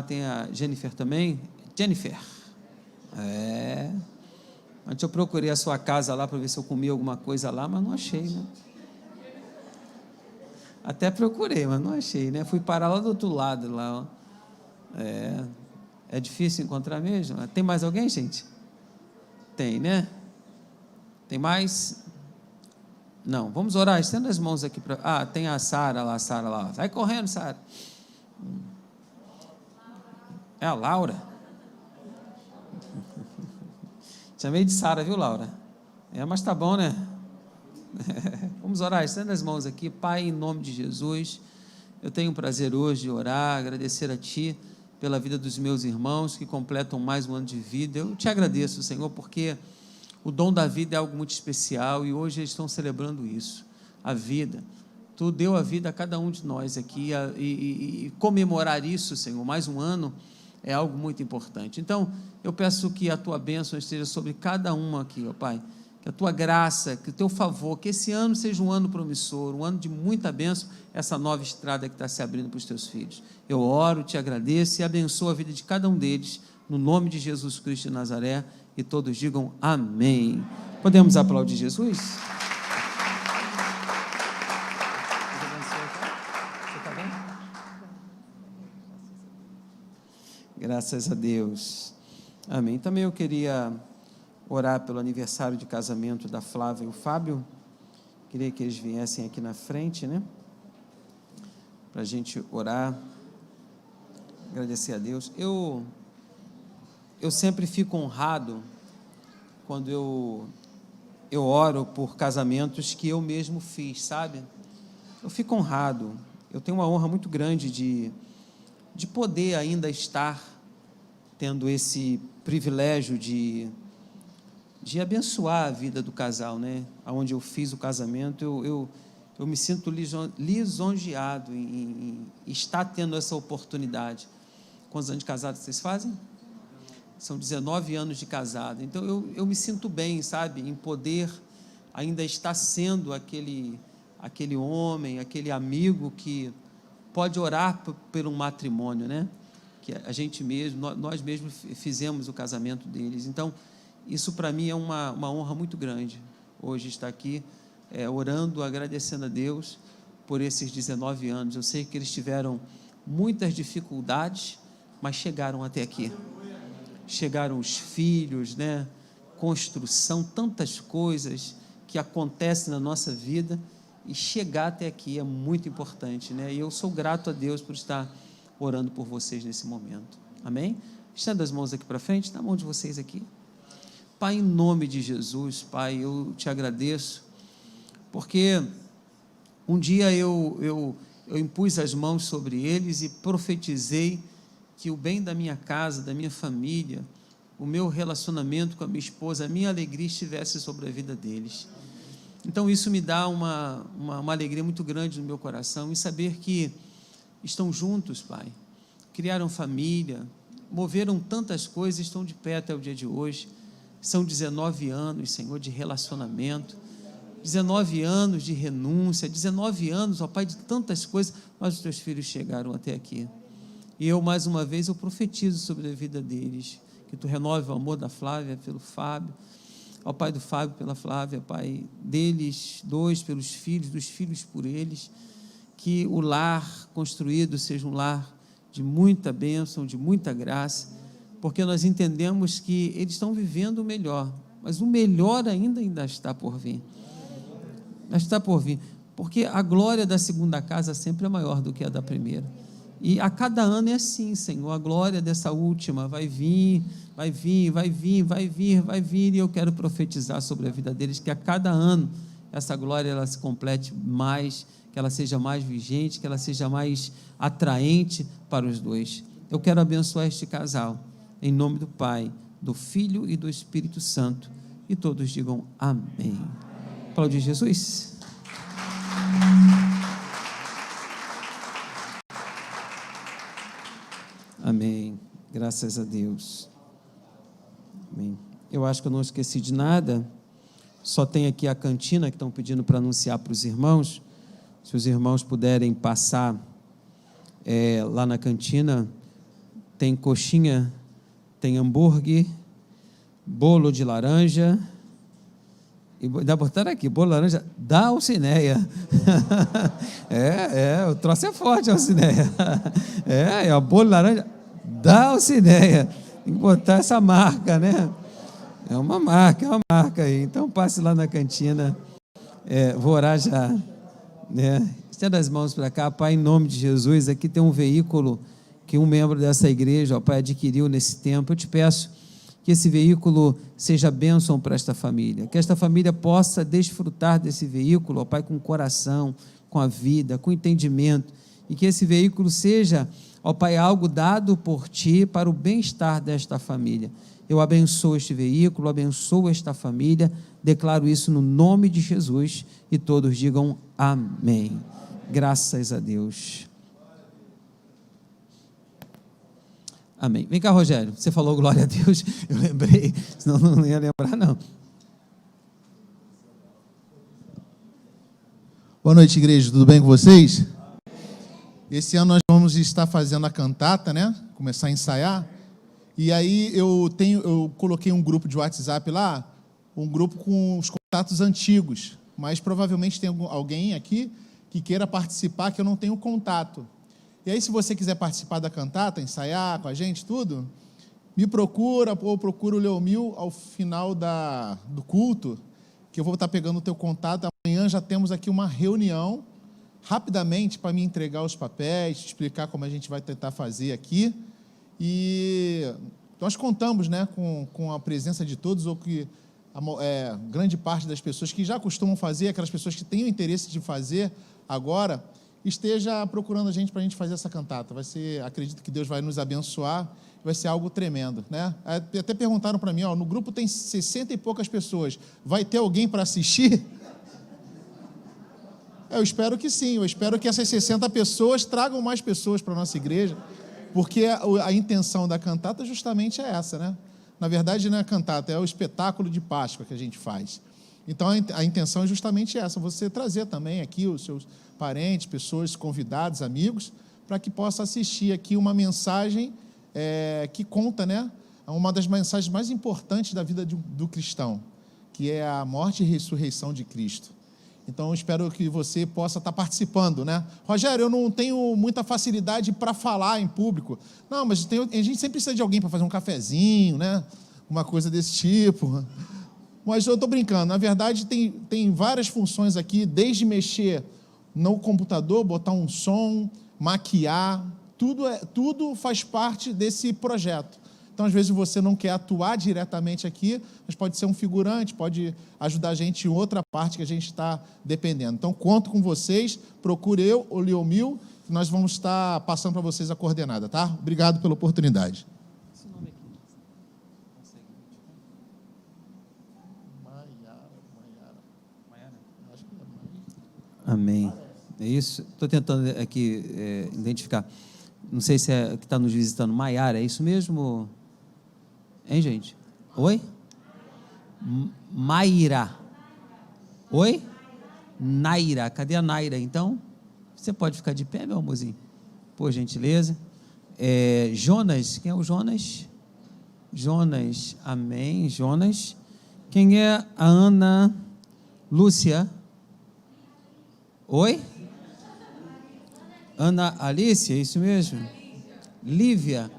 Tem a Jennifer também. Jennifer. Antes eu procurei a sua casa lá para ver se eu comi alguma coisa lá, mas não achei, né? Até procurei, mas não achei, né? Fui parar lá do outro lado, lá, ó. É difícil encontrar mesmo. Tem mais alguém, gente? Tem, né? Tem mais? Não, vamos orar, estenda as mãos aqui para... tem a Sara lá, vai correndo, Sara. É a Laura. Chamei de Sara, viu, Laura? Mas tá bom, né? Vamos orar, estenda as mãos aqui. Pai, em nome de Jesus, eu tenho o prazer hoje de orar, agradecer a Ti pela vida dos meus irmãos que completam mais um ano de vida. Eu te agradeço, Senhor, porque o dom da vida é algo muito especial e hoje eles estão celebrando isso, a vida. Tu deu a vida a cada um de nós aqui e comemorar isso, Senhor, mais um ano, é algo muito importante. Então, eu peço que a Tua bênção esteja sobre cada um aqui, ó Pai, que a Tua graça, que o Teu favor, que esse ano seja um ano promissor, um ano de muita bênção, essa nova estrada que está se abrindo para os Teus filhos. Eu oro, Te agradeço e abençoo a vida de cada um deles, no nome de Jesus Cristo de Nazaré, e todos digam amém. Podemos aplaudir Jesus? Você está bem? Graças a Deus. Amém. Também eu queria orar pelo aniversário de casamento da Flávia e o Fábio. Queria que eles viessem aqui na frente, né? Para a gente orar, agradecer a Deus. Eu sempre fico honrado quando eu oro por casamentos que eu mesmo fiz, sabe? Eu fico honrado. Eu tenho uma honra muito grande de poder ainda estar tendo esse privilégio de abençoar a vida do casal, né? Onde eu fiz o casamento, eu me sinto lisonjeado em estar tendo essa oportunidade. Quantos anos de casado vocês fazem? São 19 anos de casado. Então, eu me sinto bem, sabe? Em poder ainda estar sendo aquele homem, aquele amigo que pode orar por um matrimônio, né? Que a gente mesmo, nós mesmos fizemos o casamento deles. Então, isso para mim é uma honra muito grande. Hoje estar aqui orando, agradecendo a Deus por esses 19 anos. Eu sei que eles tiveram muitas dificuldades, mas chegaram até aqui. Chegaram os filhos, né? Construção, tantas coisas que acontecem na nossa vida, e chegar até aqui é muito importante, né? E eu sou grato a Deus por estar orando por vocês nesse momento. Amém? Estenda as mãos aqui para frente, na mão de vocês aqui. Pai, em nome de Jesus, Pai, eu te agradeço, porque um dia eu impus as mãos sobre eles e profetizei que o bem da minha casa, da minha família, o meu relacionamento com a minha esposa, a minha alegria estivesse sobre a vida deles. Então isso me dá uma alegria muito grande no meu coração, em saber que estão juntos, Pai, criaram família, moveram tantas coisas, estão de pé até o dia de hoje. São 19 anos, Senhor, de relacionamento, 19 anos de renúncia, 19 anos, ó Pai, de tantas coisas, mas os teus filhos chegaram até aqui. E eu, mais uma vez, eu profetizo sobre a vida deles, que tu renove o amor da Flávia pelo Fábio, ao Pai do Fábio pela Flávia, Pai deles dois pelos filhos, dos filhos por eles, que o lar construído seja um lar de muita bênção, de muita graça, porque nós entendemos que eles estão vivendo o melhor, mas o melhor ainda está por vir. Está por vir, porque a glória da segunda casa sempre é maior do que a da primeira. E a cada ano é assim, Senhor, a glória dessa última vai vir, e eu quero profetizar sobre a vida deles, que a cada ano essa glória ela se complete mais, que ela seja mais vigente, que ela seja mais atraente para os dois. Eu quero abençoar este casal, em nome do Pai, do Filho e do Espírito Santo, e todos digam amém. Aplaudir Jesus. Amém. Graças a Deus. Amém. Eu acho que eu não esqueci de nada. Só tem aqui a cantina que estão pedindo para anunciar para os irmãos. Se os irmãos puderem passar lá na cantina, tem coxinha, tem hambúrguer, bolo de laranja. E dá botar aqui, bolo de laranja da Alcineia. O troço é forte, Alcineia. O bolo de laranja da Alcineia. Tem que botar essa marca, né? É uma marca aí. Então passe lá na cantina. Vou orar já, né? Estenda as mãos para cá, Pai, em nome de Jesus. Aqui tem um veículo que um membro dessa igreja, ó Pai, adquiriu nesse tempo. Eu te peço que esse veículo seja bênção para esta família, que esta família possa desfrutar desse veículo, ó Pai, com o coração, com a vida, com entendimento, e que esse veículo seja, ó Pai, algo dado por Ti para o bem-estar desta família. Eu abençoo este veículo, abençoo esta família, declaro isso no nome de Jesus, e todos digam amém. Graças a Deus. Amém. Vem cá, Rogério, você falou glória a Deus, eu lembrei, senão não ia lembrar não. Boa noite, igreja, tudo bem com vocês? Esse ano nós vamos estar fazendo a cantata, né? Começar a ensaiar. E aí eu coloquei um grupo de WhatsApp lá, um grupo com os contatos antigos, mas provavelmente tem alguém aqui que queira participar que eu não tenho contato. E aí, se você quiser participar da cantata, ensaiar com a gente, tudo, me procura, ou procura o Leomil ao final do culto, que eu vou estar pegando o teu contato. Amanhã já temos aqui uma reunião, rapidamente, para me entregar os papéis, explicar como a gente vai tentar fazer aqui. E nós contamos, né, com a presença de todos, ou que grande parte das pessoas que já costumam fazer, aquelas pessoas que têm o interesse de fazer agora, esteja procurando a gente para a gente fazer essa cantata. Vai ser, acredito que Deus vai nos abençoar, vai ser algo tremendo, né? Até perguntaram para mim, no grupo tem 60 e poucas pessoas, vai ter alguém para assistir? Eu espero que sim, eu espero que essas 60 pessoas tragam mais pessoas para a nossa igreja, porque a intenção da cantata justamente é essa, né? Na verdade, não é a cantata, é o espetáculo de Páscoa que a gente faz. Então, a intenção é justamente essa, você trazer também aqui os seus parentes, pessoas, convidados, amigos, para que possa assistir aqui uma mensagem que conta, né, uma das mensagens mais importantes da vida do cristão, que é a morte e ressurreição de Cristo. Então, eu espero que você possa estar participando, né? Rogério, eu não tenho muita facilidade para falar em público. Não, mas a gente sempre precisa de alguém para fazer um cafezinho, né? Uma coisa desse tipo. Mas eu estou brincando. Na verdade, tem várias funções aqui, desde mexer no computador, botar um som, maquiar, tudo faz parte desse projeto. Então, às vezes, você não quer atuar diretamente aqui, mas pode ser um figurante, pode ajudar a gente em outra parte que a gente está dependendo. Então, conto com vocês, procure eu, o Leomil, que nós vamos estar passando para vocês a coordenada, tá? Obrigado pela oportunidade. Esse nome aqui, consegue Maiara. Acho que é Amém. É isso? Estou tentando aqui identificar. Não sei se é que está nos visitando, Maiara, é isso mesmo? Hein, gente? Oi? Maíra. Oi? Naira. Cadê a Naira, então? Você pode ficar de pé, meu amorzinho? Por gentileza. Jonas. Quem é o Jonas? Jonas. Amém. Jonas. Quem é a Ana Lúcia? Oi? Ana Alice, é isso mesmo? Lívia.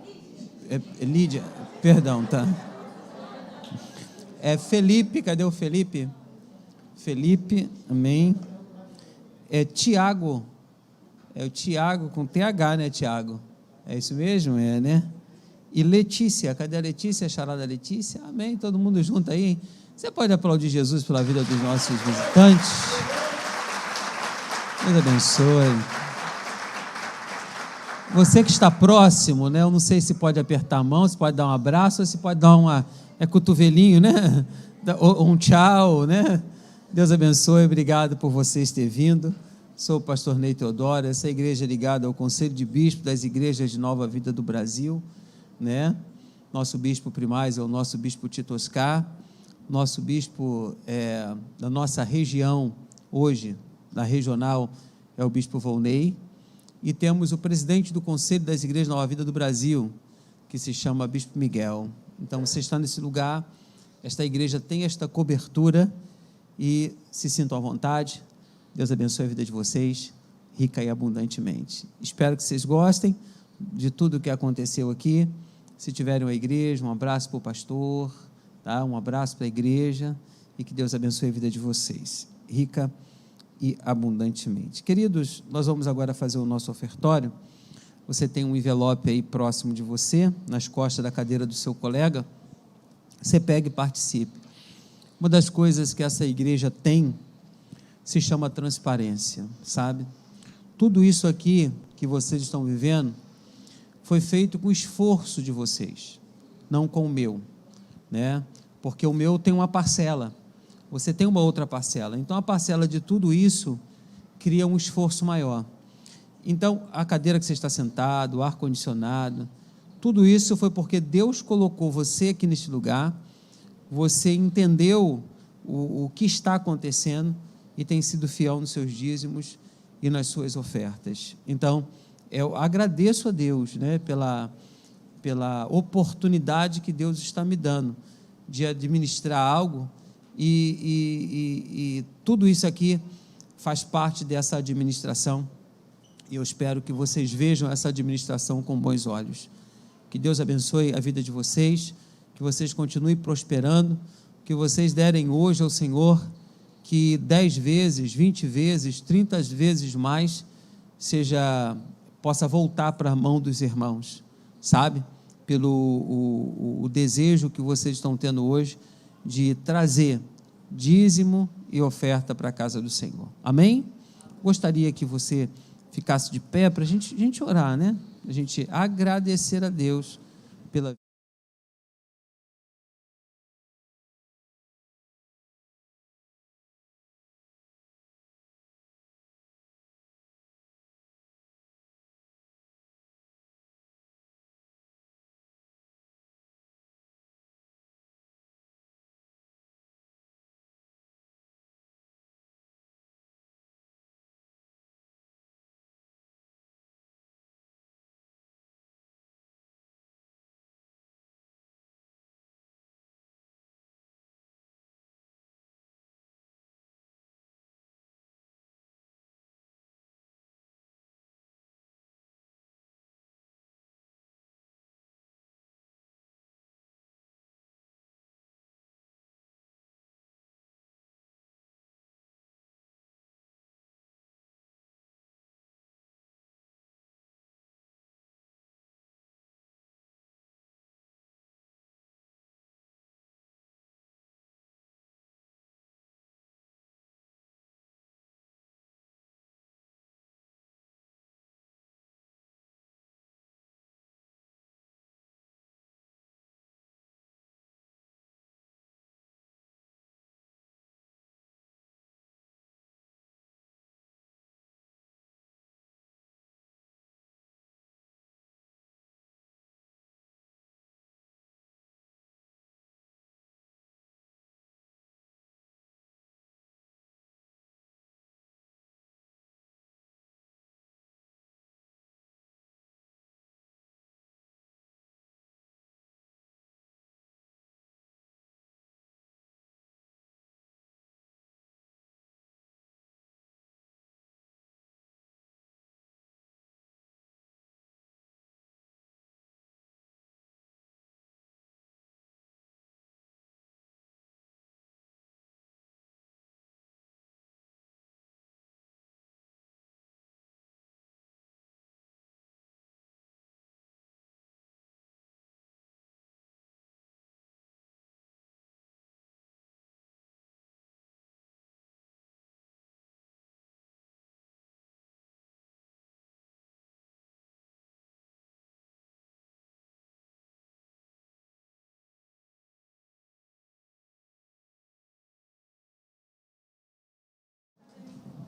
Lídia. Perdão, tá? Felipe, cadê o Felipe? Felipe, amém. Tiago. É o Tiago com TH, né, Tiago? É isso mesmo? Né? E Letícia, cadê a Letícia? A charada Letícia? Amém, todo mundo junto aí. Você pode aplaudir Jesus pela vida dos nossos visitantes? Deus abençoe. Você que está próximo, né? Eu não sei se pode apertar a mão, se pode dar um abraço, ou se pode dar cotovelinho, né? Ou um tchau, né? Deus abençoe, obrigado por vocês terem vindo. Sou o pastor Ney Teodoro, essa igreja é ligada ao Conselho de Bispos das Igrejas de Nova Vida do Brasil, né? Nosso bispo primaz é o nosso bispo Tito Oscar, nosso bispo da nossa região, hoje, na regional, é o bispo Volney. E temos o presidente do Conselho das Igrejas Nova Vida do Brasil, que se chama Bispo Miguel. Então, você está nesse lugar, esta igreja tem esta cobertura e se sintam à vontade. Deus abençoe a vida de vocês, rica e abundantemente. Espero que vocês gostem de tudo o que aconteceu aqui. Se tiverem uma igreja, um abraço para o pastor, tá? Um abraço para a igreja e que Deus abençoe a vida de vocês, rica e abundantemente. Queridos, nós vamos agora fazer o nosso ofertório. Você tem um envelope aí próximo de você, nas costas da cadeira do seu colega. Você pega e participe. Uma das coisas que essa igreja tem se chama transparência, sabe? Tudo isso aqui que vocês estão vivendo foi feito com o esforço de vocês, não com o meu, né? Porque o meu tem uma parcela, você tem uma outra parcela. Então, a parcela de tudo isso cria um esforço maior. Então, a cadeira que você está sentado, o ar-condicionado, tudo isso foi porque Deus colocou você aqui neste lugar, você entendeu o que está acontecendo e tem sido fiel nos seus dízimos e nas suas ofertas. Então, eu agradeço a Deus, né, pela oportunidade que Deus está me dando de administrar algo, e tudo isso aqui faz parte dessa administração, e eu espero que vocês vejam essa administração com bons olhos. Que Deus abençoe a vida de vocês, que vocês continuem prosperando, que vocês derem hoje ao Senhor, que 10 vezes, 20 vezes, 30 vezes mais possa voltar para a mão dos irmãos, sabe? Pelo o desejo que vocês estão tendo hoje de trazer dízimo e oferta para a casa do Senhor. Amém? Gostaria que você ficasse de pé para a gente orar, né? A gente agradecer a Deus pela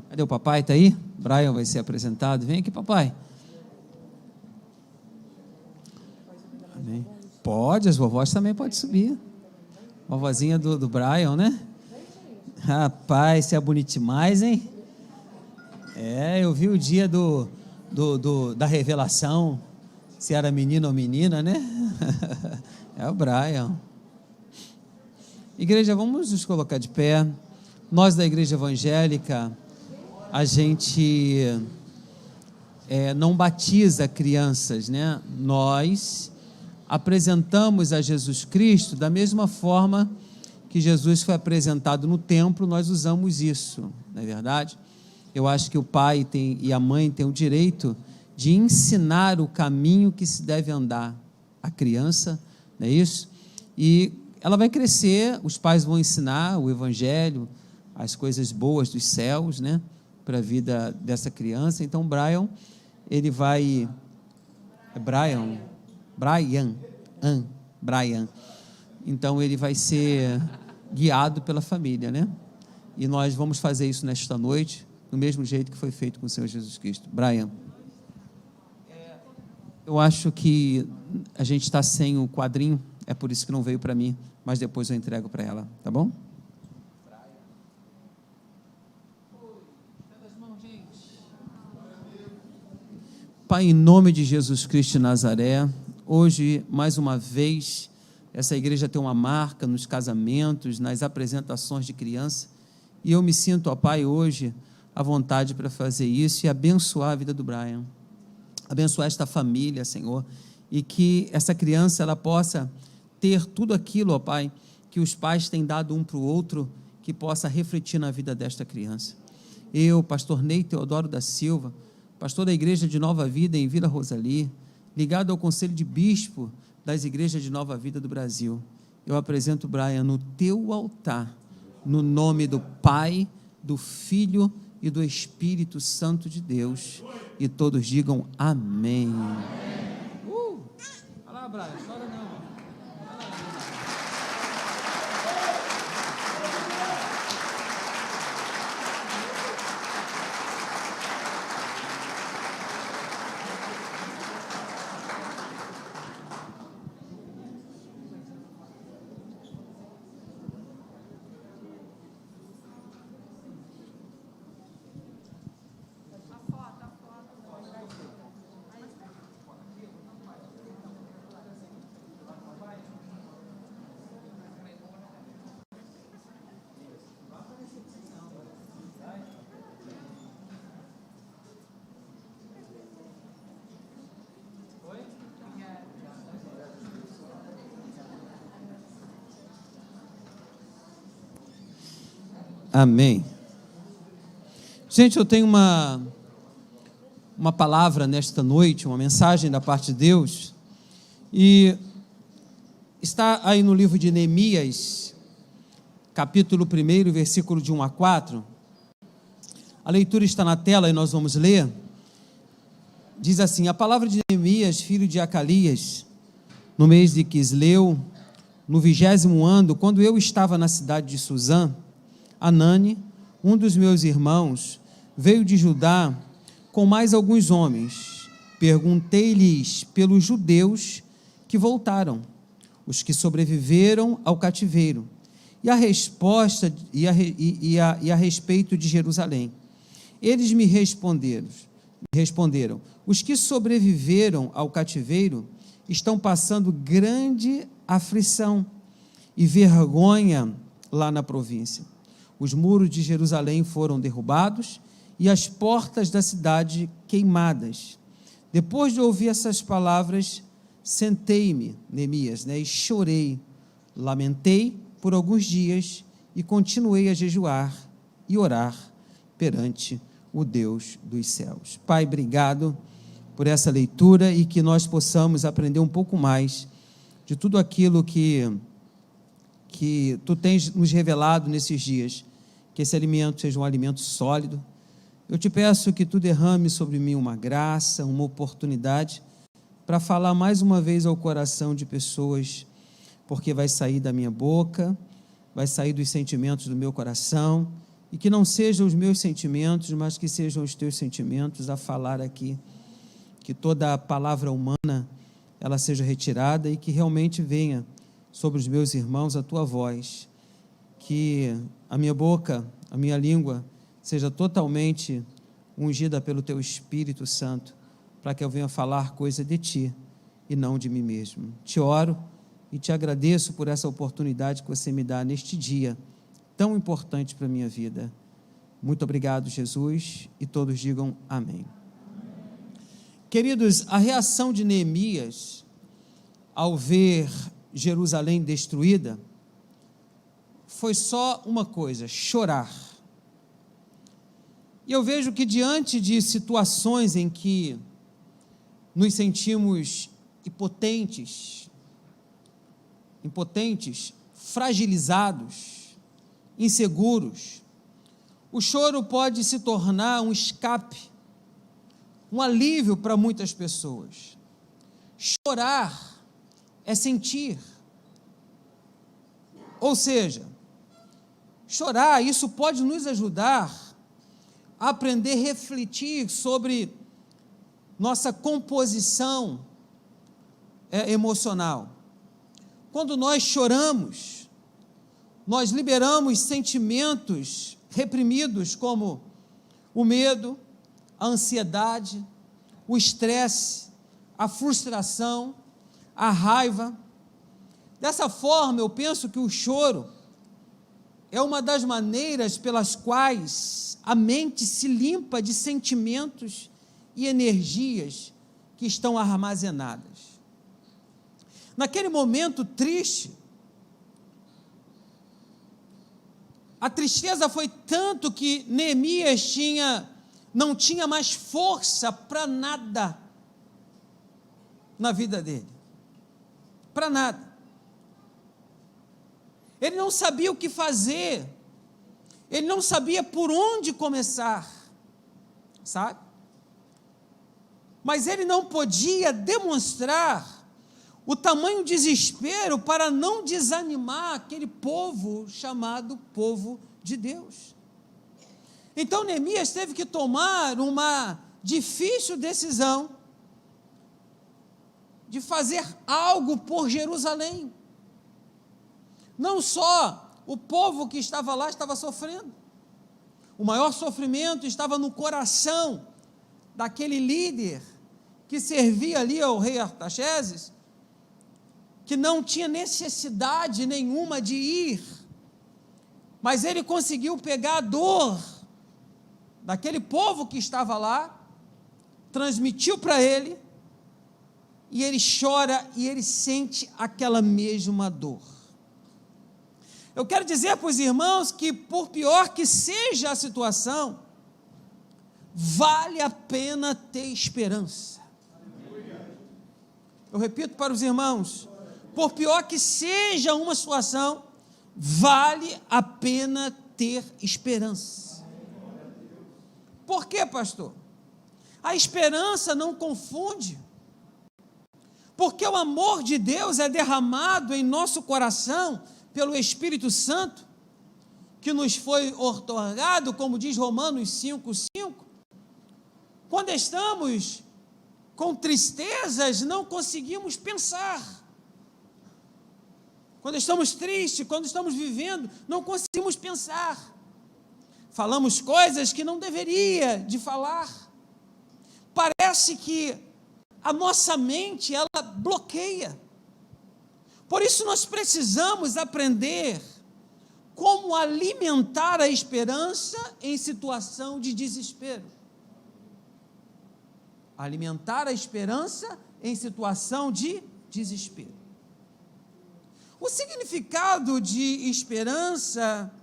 Cadê o papai? Está aí? Brian vai ser apresentado. Vem aqui, papai. Amém. Pode, as vovós também podem subir. Vovozinha do Brian, né? Rapaz, você é bonito demais, hein? Eu vi o dia da revelação, se era menino ou menina, né? É o Brian. Igreja, vamos nos colocar de pé. Nós da Igreja Evangélica, a gente não batiza crianças, né? Nós apresentamos a Jesus Cristo da mesma forma que Jesus foi apresentado no templo, nós usamos isso, não é verdade? Eu acho que o pai e a mãe têm o direito de ensinar o caminho que se deve andar à criança, não é isso? E ela vai crescer, os pais vão ensinar o evangelho, as coisas boas dos céus, né? Para a vida dessa criança. Então Brian, ele vai Brian, então ele vai ser guiado pela família, né? E nós vamos fazer isso nesta noite, do mesmo jeito que foi feito com o Senhor Jesus Cristo. Brian, eu acho que a gente está sem o quadrinho, é por isso que não veio para mim, mas depois eu entrego para ela, tá bom? Pai, em nome de Jesus Cristo de Nazaré, hoje, mais uma vez, essa igreja tem uma marca nos casamentos, nas apresentações de criança, e eu me sinto, ó Pai, hoje, à vontade para fazer isso e abençoar a vida do Brian, abençoar esta família, Senhor, e que essa criança, ela possa ter tudo aquilo, ó Pai, que os pais têm dado um para o outro, que possa refletir na vida desta criança. Eu, pastor Ney Teodoro da Silva, pastor da igreja de Nova Vida em Vila Rosali, ligado ao conselho de bispo das igrejas de Nova Vida do Brasil, eu apresento o Brian no teu altar, no nome do Pai, do Filho e do Espírito Santo de Deus, e todos digam amém. Olha lá, Brian, chora não. Amém. Gente, eu tenho uma palavra nesta noite, uma mensagem da parte de Deus, e está aí no livro de Neemias, capítulo 1, versículo de 1 a 4, a leitura está na tela e nós vamos ler. Diz assim: a palavra de Neemias, filho de Acalias, no mês de Quisleu, no 20º ano, quando eu estava na cidade de Suzã, Anani, um dos meus irmãos, veio de Judá com mais alguns homens. Perguntei-lhes pelos judeus que voltaram, os que sobreviveram ao cativeiro, e a resposta a respeito de Jerusalém. Eles me responderam: os que sobreviveram ao cativeiro estão passando grande aflição e vergonha lá na província. Os muros de Jerusalém foram derrubados e as portas da cidade queimadas. Depois de ouvir essas palavras, sentei-me, Neemias, e chorei, lamentei por alguns dias e continuei a jejuar e orar perante o Deus dos céus. Pai, obrigado por essa leitura e que nós possamos aprender um pouco mais de tudo aquilo que Tu tens nos revelado nesses dias, que esse alimento seja um alimento sólido. Eu te peço que Tu derrame sobre mim uma graça, uma oportunidade para falar mais uma vez ao coração de pessoas, porque vai sair da minha boca, vai sair dos sentimentos do meu coração, e que não sejam os meus sentimentos, mas que sejam os Teus sentimentos a falar aqui, que toda a palavra humana ela seja retirada e que realmente venha sobre os meus irmãos a Tua voz, que a minha boca, a minha língua seja totalmente ungida pelo Teu Espírito Santo, para que eu venha falar coisa de Ti e não de mim mesmo. Te oro e Te agradeço por essa oportunidade que Você me dá neste dia tão importante para a minha vida. Muito obrigado, Jesus, e todos digam amém. Queridos, a reação de Neemias ao ver Jerusalém destruída foi só uma coisa: chorar. E eu vejo que diante de situações em que nos sentimos impotentes, fragilizados, inseguros, o choro pode se tornar um escape, um alívio para muitas pessoas. Chorar é sentir. Ou seja, chorar, isso pode nos ajudar a aprender a refletir sobre nossa composição emocional. Quando nós choramos, nós liberamos sentimentos reprimidos como o medo, a ansiedade, o estresse, a frustração, a raiva. Dessa forma, eu penso que o choro é uma das maneiras pelas quais a mente se limpa de sentimentos e energias que estão armazenadas. Naquele momento triste, a tristeza foi tanto que Neemias não tinha mais força para nada na vida dele. Para nada. Ele não sabia o que fazer. Ele não sabia por onde começar. Sabe? Mas ele não podia demonstrar o tamanho desespero para não desanimar aquele povo chamado povo de Deus. Então Neemias teve que tomar uma difícil decisão de fazer algo por Jerusalém. Não só o povo que estava lá estava sofrendo, o maior sofrimento estava no coração daquele líder que servia ali ao rei Artaxerxes, que não tinha necessidade nenhuma de ir, mas ele conseguiu pegar a dor daquele povo que estava lá, transmitiu para ele, e ele chora e ele sente aquela mesma dor. Eu quero dizer para os irmãos que, por pior que seja a situação, vale a pena ter esperança. Eu repito para os irmãos, por pior que seja uma situação, vale a pena ter esperança. Por quê, pastor? A esperança não confunde, porque o amor de Deus é derramado em nosso coração pelo Espírito Santo, que nos foi outorgado, como diz Romanos 5:5. Quando estamos com tristezas, não conseguimos pensar. Quando estamos tristes, quando estamos vivendo, não conseguimos pensar. Falamos coisas que não deveria de falar. Parece que a nossa mente, ela bloqueia. Por isso nós precisamos aprender como alimentar a esperança em situação de desespero. Alimentar a esperança em situação de desespero. O significado de esperança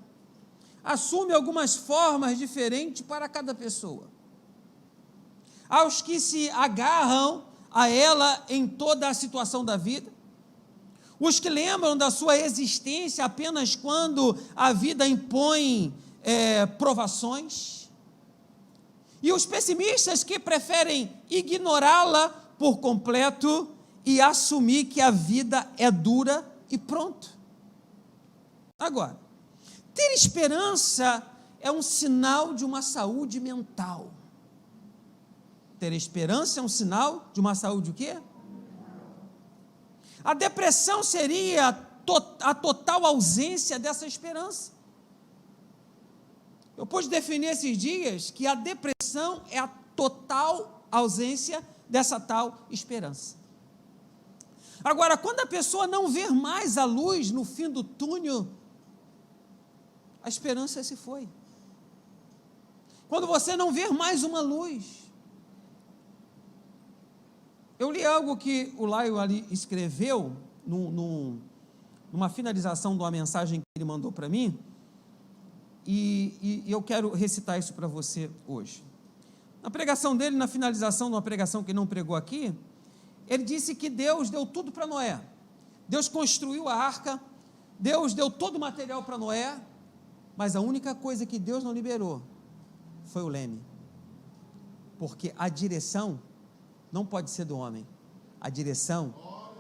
assume algumas formas diferentes para cada pessoa. Há os que se agarram a ela em toda a situação da vida, os que lembram da sua existência apenas quando a vida impõe provações, e os pessimistas que preferem ignorá-la por completo e assumir que a vida é dura e pronto. Agora, ter esperança é um sinal de uma saúde mental. Ter esperança é um sinal de uma saúde o quê? A depressão seria a total ausência dessa esperança. Eu pude definir esses dias que a depressão é a total ausência dessa tal esperança. Agora, quando a pessoa não ver mais a luz no fim do túnel, a esperança se foi. Quando você não ver mais uma luz. Eu li algo que o Laio ali escreveu, numa finalização de uma mensagem que ele mandou para mim, e eu quero recitar isso para você hoje. Na pregação dele, na finalização de uma pregação que não pregou aqui, ele disse que Deus deu tudo para Noé. Deus construiu a arca, Deus deu todo o material para Noé, mas a única coisa que Deus não liberou foi o leme. Porque a direção não pode ser do homem, a direção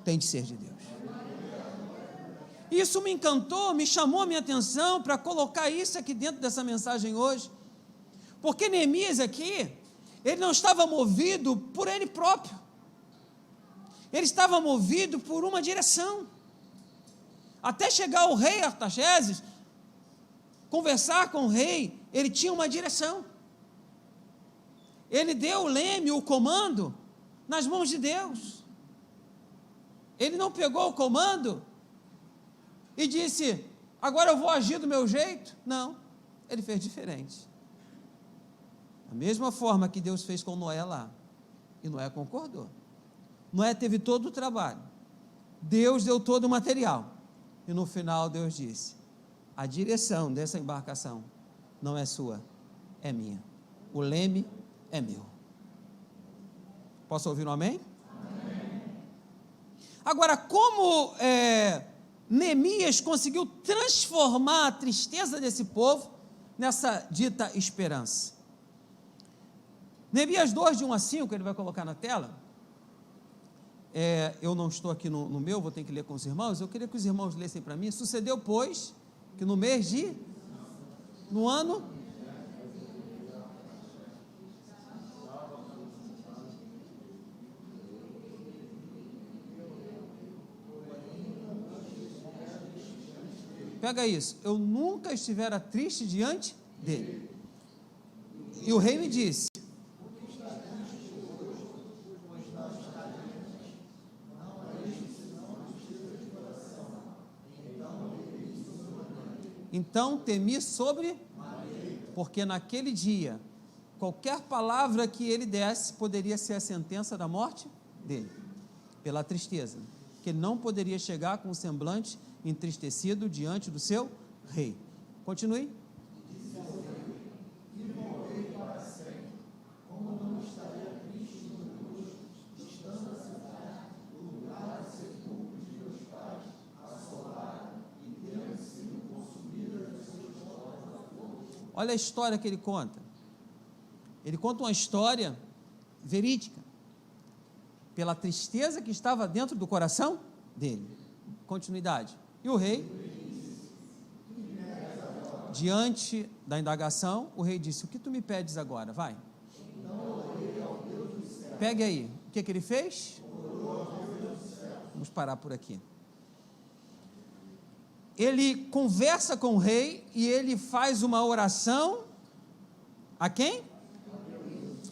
tem de ser de Deus. Isso me encantou, me chamou a minha atenção para colocar isso aqui dentro dessa mensagem hoje, porque Neemias aqui, ele não estava movido por ele próprio, ele estava movido por uma direção, até chegar o rei Artaxerxes, conversar com o rei, ele tinha uma direção, ele deu o leme, o comando, nas mãos de Deus. Ele não pegou o comando e disse, agora eu vou agir do meu jeito. Não, ele fez diferente. Da mesma forma que Deus fez com Noé lá. E Noé concordou. Noé teve todo o trabalho. Deus deu todo o material. E no final Deus disse, a direção dessa embarcação não é sua, é minha. O leme é meu. Posso ouvir um amém? Amém. Agora, como Neemias conseguiu transformar a tristeza desse povo nessa dita esperança? Neemias 2, de 1 a 5, ele vai colocar na tela. Eu não estou aqui no meu, vou ter que ler com os irmãos. Eu queria que os irmãos lessem para mim. Sucedeu, pois, que no ano... Pega isso, eu nunca estivera triste diante dele. E o rei me disse, então temi sobre, porque naquele dia, qualquer palavra que ele desse, poderia ser a sentença da morte dele, pela tristeza, que ele não poderia chegar com um semblante entristecido diante do seu rei. Continue. Olha a história que ele conta. Ele conta uma história verídica, pela tristeza que estava dentro do coração dele. Continuidade. E o rei, diante da indagação, o rei disse, o que tu me pedes agora? Vai. Pegue aí. O que ele fez? Vamos parar por aqui. Ele conversa com o rei e ele faz uma oração a quem?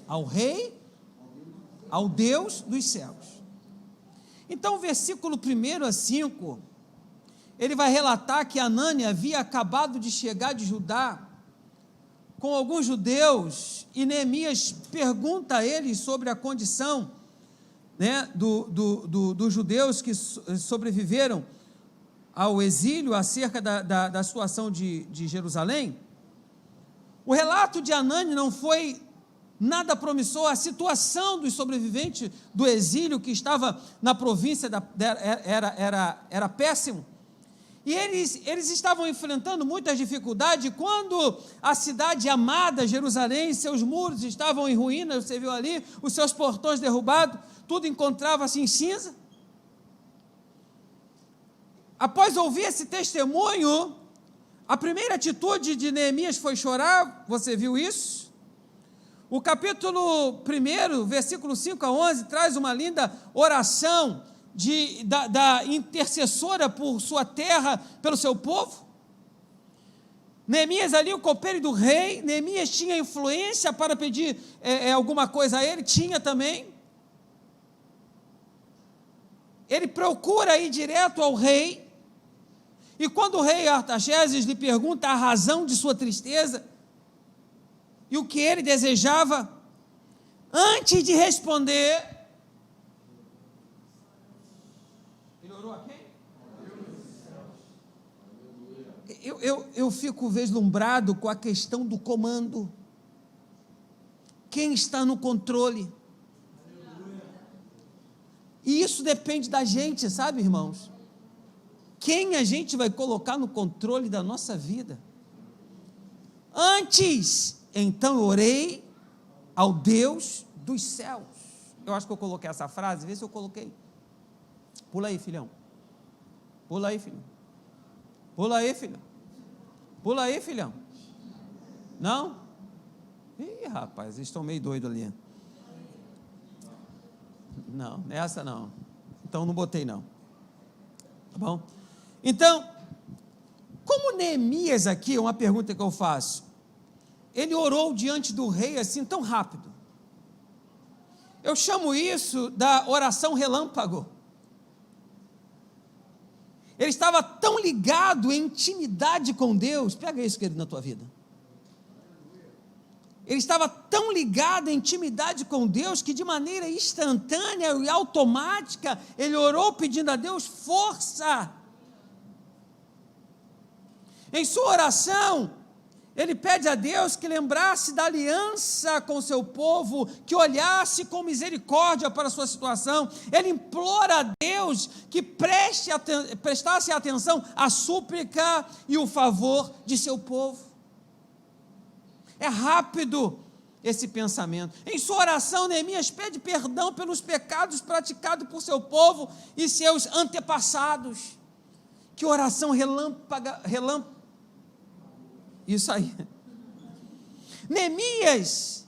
Ao rei, ao Deus dos céus. Então, versículo 1 a 5, ele vai relatar que Anani havia acabado de chegar de Judá com alguns judeus e Neemias pergunta a eles sobre a condição, né, dos judeus que sobreviveram ao exílio, acerca da situação de Jerusalém. O relato de Anani não foi nada promissor. A situação dos sobreviventes do exílio que estava na província era péssimo. E eles estavam enfrentando muitas dificuldades. Quando a cidade amada, Jerusalém, seus muros estavam em ruínas, você viu ali, os seus portões derrubados, tudo encontrava-se em cinza. Após ouvir esse testemunho, a primeira atitude de Neemias foi chorar. Você viu isso? O capítulo 1, versículo 5 a 11, traz uma linda oração da intercessora por sua terra, pelo seu povo. Neemias ali, o copeiro do rei. Neemias tinha influência para pedir alguma coisa a ele, tinha também. Ele procura ir direto ao rei, e quando o rei Artaxerxes lhe pergunta a razão de sua tristeza, e o que ele desejava, antes de responder, ele orou a quem? Eu fico vislumbrado com a questão do comando. Quem está no controle? E isso depende da gente, sabe, irmãos? Quem a gente vai colocar no controle da nossa vida? Antes, então eu orei ao Deus dos céus. Eu acho que eu coloquei essa frase, vê se eu coloquei. Pula aí, filhão. Pula aí, filhão. Pula aí, filhão. Pula aí, filhão. Não? Ih, rapaz, eles estão meio doidos ali. Não, nessa não. Então não botei não. Tá bom? Então, como Neemias aqui, uma pergunta que eu faço, ele orou diante do rei assim tão rápido. Eu chamo isso da oração relâmpago. Ele estava tão ligado em intimidade com Deus. Pega isso, querido, na tua vida. Ele estava tão ligado em intimidade com Deus que de maneira instantânea e automática ele orou pedindo a Deus força. Em sua oração, ele pede a Deus que lembrasse da aliança com o seu povo, que olhasse com misericórdia para a sua situação. Ele implora a Deus que prestasse atenção à súplica e o favor de seu povo. É rápido esse pensamento. Em sua oração, Neemias pede perdão pelos pecados praticados por seu povo e seus antepassados. Que oração relâmpaga. Isso aí. Neemias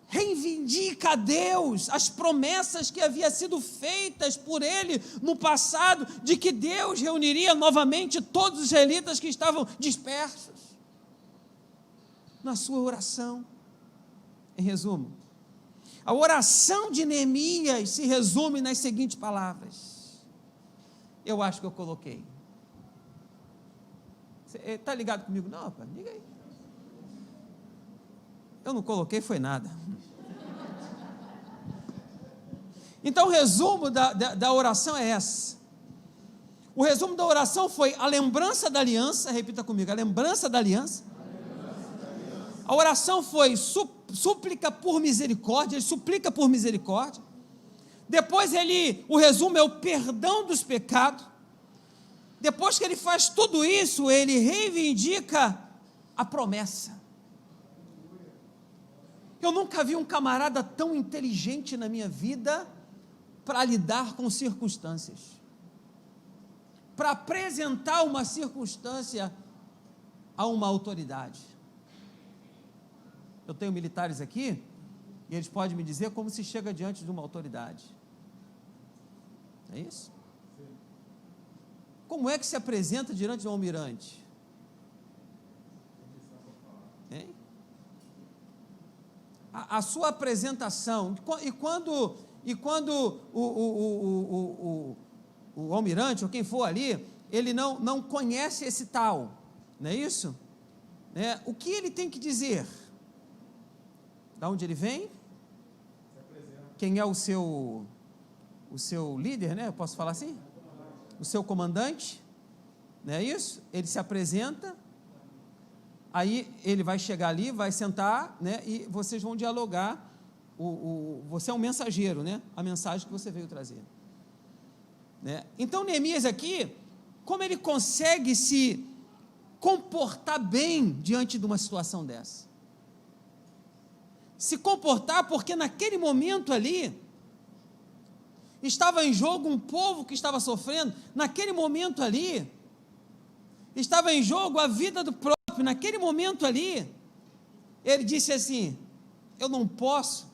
reivindica a Deus as promessas que haviam sido feitas por ele no passado, de que Deus reuniria novamente todos os israelitas que estavam dispersos. Na sua oração. Em resumo, a oração de Neemias se resume nas seguintes palavras. Eu acho que eu coloquei. Você está ligado comigo? Não, rapaz, diga aí. Eu não coloquei, foi nada. Então o resumo da oração é essa. O resumo da oração foi a lembrança da aliança, repita comigo, a lembrança da aliança. A oração foi súplica por misericórdia, ele suplica por misericórdia. Depois o resumo é o perdão dos pecados. Depois que ele faz tudo isso, ele reivindica a promessa. Eu nunca vi um camarada tão inteligente na minha vida para lidar com circunstâncias. Para apresentar uma circunstância a uma autoridade. Eu tenho militares aqui, e eles podem me dizer como se chega diante de uma autoridade. É isso? Como é que se apresenta diante de um almirante? Hein? A sua apresentação, e quando o almirante, ou quem for ali, ele não conhece esse tal, não é isso? O que ele tem que dizer? Da onde ele vem? Quem é o seu líder, né? Eu posso falar assim? O seu comandante, não é isso? Ele se apresenta, aí ele vai chegar ali, vai sentar, né? E vocês vão dialogar. Você é um mensageiro, né? A mensagem que você veio trazer, né? Então Neemias aqui, como ele consegue se comportar bem diante de uma situação dessa? Se comportar porque naquele momento ali estava em jogo um povo que estava sofrendo, naquele momento ali estava em jogo a vida do próprio, naquele momento ali ele disse assim: eu não posso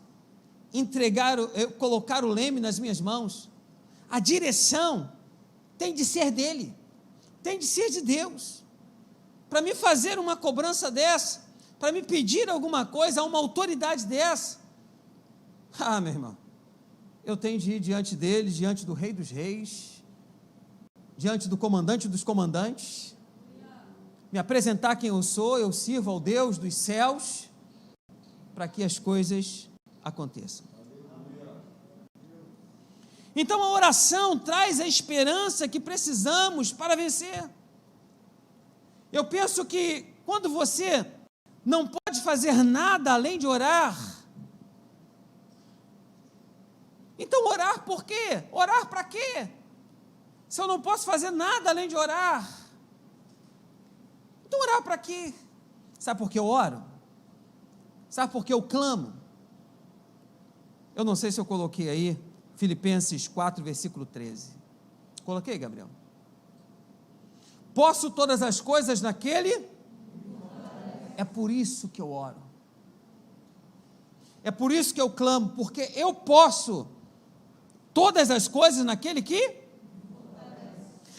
colocar o leme nas minhas mãos, a direção tem de ser dele, tem de ser de Deus, para me fazer uma cobrança dessa, para me pedir alguma coisa a uma autoridade dessa. Meu irmão, eu tenho de ir diante dele, diante do Rei dos Reis, diante do comandante dos comandantes, me apresentar quem eu sou, eu sirvo ao Deus dos céus, para que as coisas aconteçam. Então a oração traz a esperança que precisamos para vencer. Eu penso que quando você não pode fazer nada além de orar, então orar por quê? Orar para quê? Se eu não posso fazer nada além de orar, então orar para quê? Sabe por que eu oro? Sabe por que eu clamo? Eu não sei se eu coloquei aí Filipenses 4, versículo 13. Coloquei, Gabriel? Posso todas as coisas naquele? É por isso que eu oro. É por isso que eu clamo, porque eu posso todas as coisas naquele que?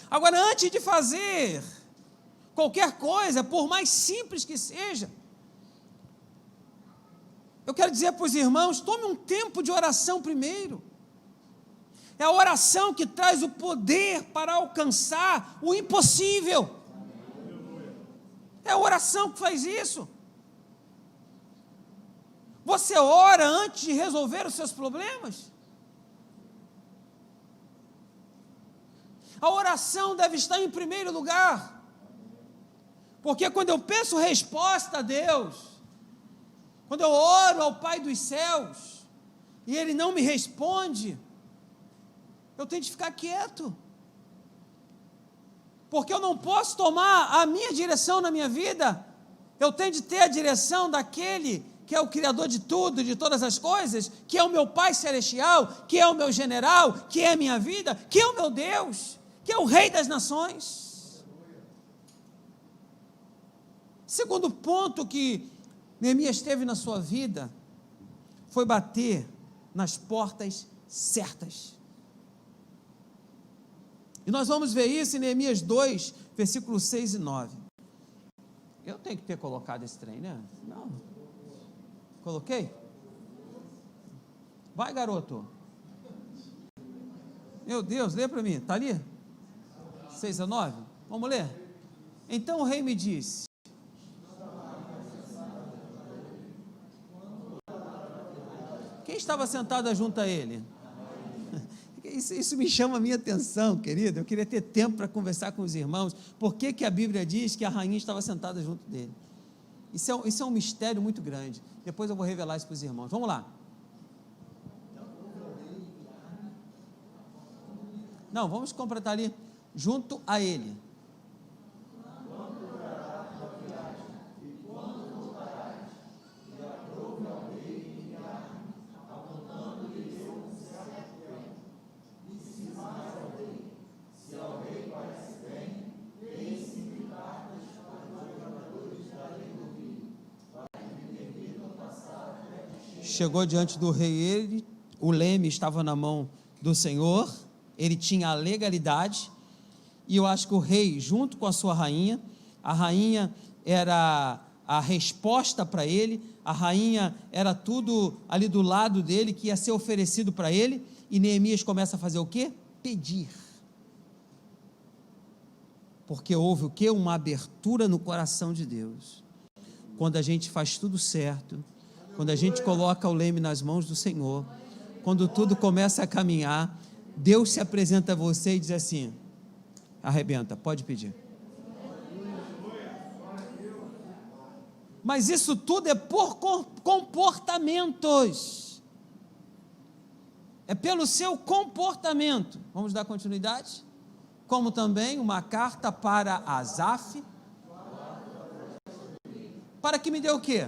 Agora, antes de fazer qualquer coisa, por mais simples que seja, eu quero dizer para os irmãos, tome um tempo de oração primeiro. É a oração que traz o poder para alcançar o impossível. É a oração que faz isso. Você ora antes de resolver os seus problemas? A oração deve estar em primeiro lugar. Porque quando eu peço resposta a Deus, quando eu oro ao Pai dos céus, e Ele não me responde, eu tenho de ficar quieto. Porque eu não posso tomar a minha direção na minha vida, eu tenho de ter a direção daquele que é o Criador de tudo, de todas as coisas, que é o meu Pai Celestial, que é o meu general, que é a minha vida, que é o meu Deus, que é o Rei das Nações. Segundo ponto que Neemias teve na sua vida, foi bater nas portas certas. E nós vamos ver isso em Neemias 2, versículos 6 e 9. Eu tenho que ter colocado esse trem, né? Não. Coloquei? Vai, garoto. Meu Deus, lê para mim. Está ali? 6 a 9? Vamos ler? Então o rei me disse: quem estava sentada junto a ele? Isso me chama a minha atenção, querido. Eu queria ter tempo para conversar com os irmãos. Por que a Bíblia diz que a rainha estava sentada junto dele? Isso é um mistério muito grande. Depois eu vou revelar isso para os irmãos. Vamos lá. Não, vamos completar ali. Junto a ele. Chegou diante do rei, o leme estava na mão do Senhor, ele tinha a legalidade, e eu acho que o rei, junto com a sua rainha, a rainha era a resposta para ele, a rainha era tudo ali do lado dele, que ia ser oferecido para ele, e Neemias começa a fazer o quê? Pedir. Porque houve o quê? Uma abertura no coração de Deus. Quando a gente faz tudo certo, quando a gente coloca o leme nas mãos do Senhor, quando tudo começa a caminhar, Deus se apresenta a você e diz assim: arrebenta, pode pedir. Mas isso tudo é por comportamentos, é pelo seu comportamento. Vamos dar continuidade? Como também uma carta para Asaf, para que me dê o quê?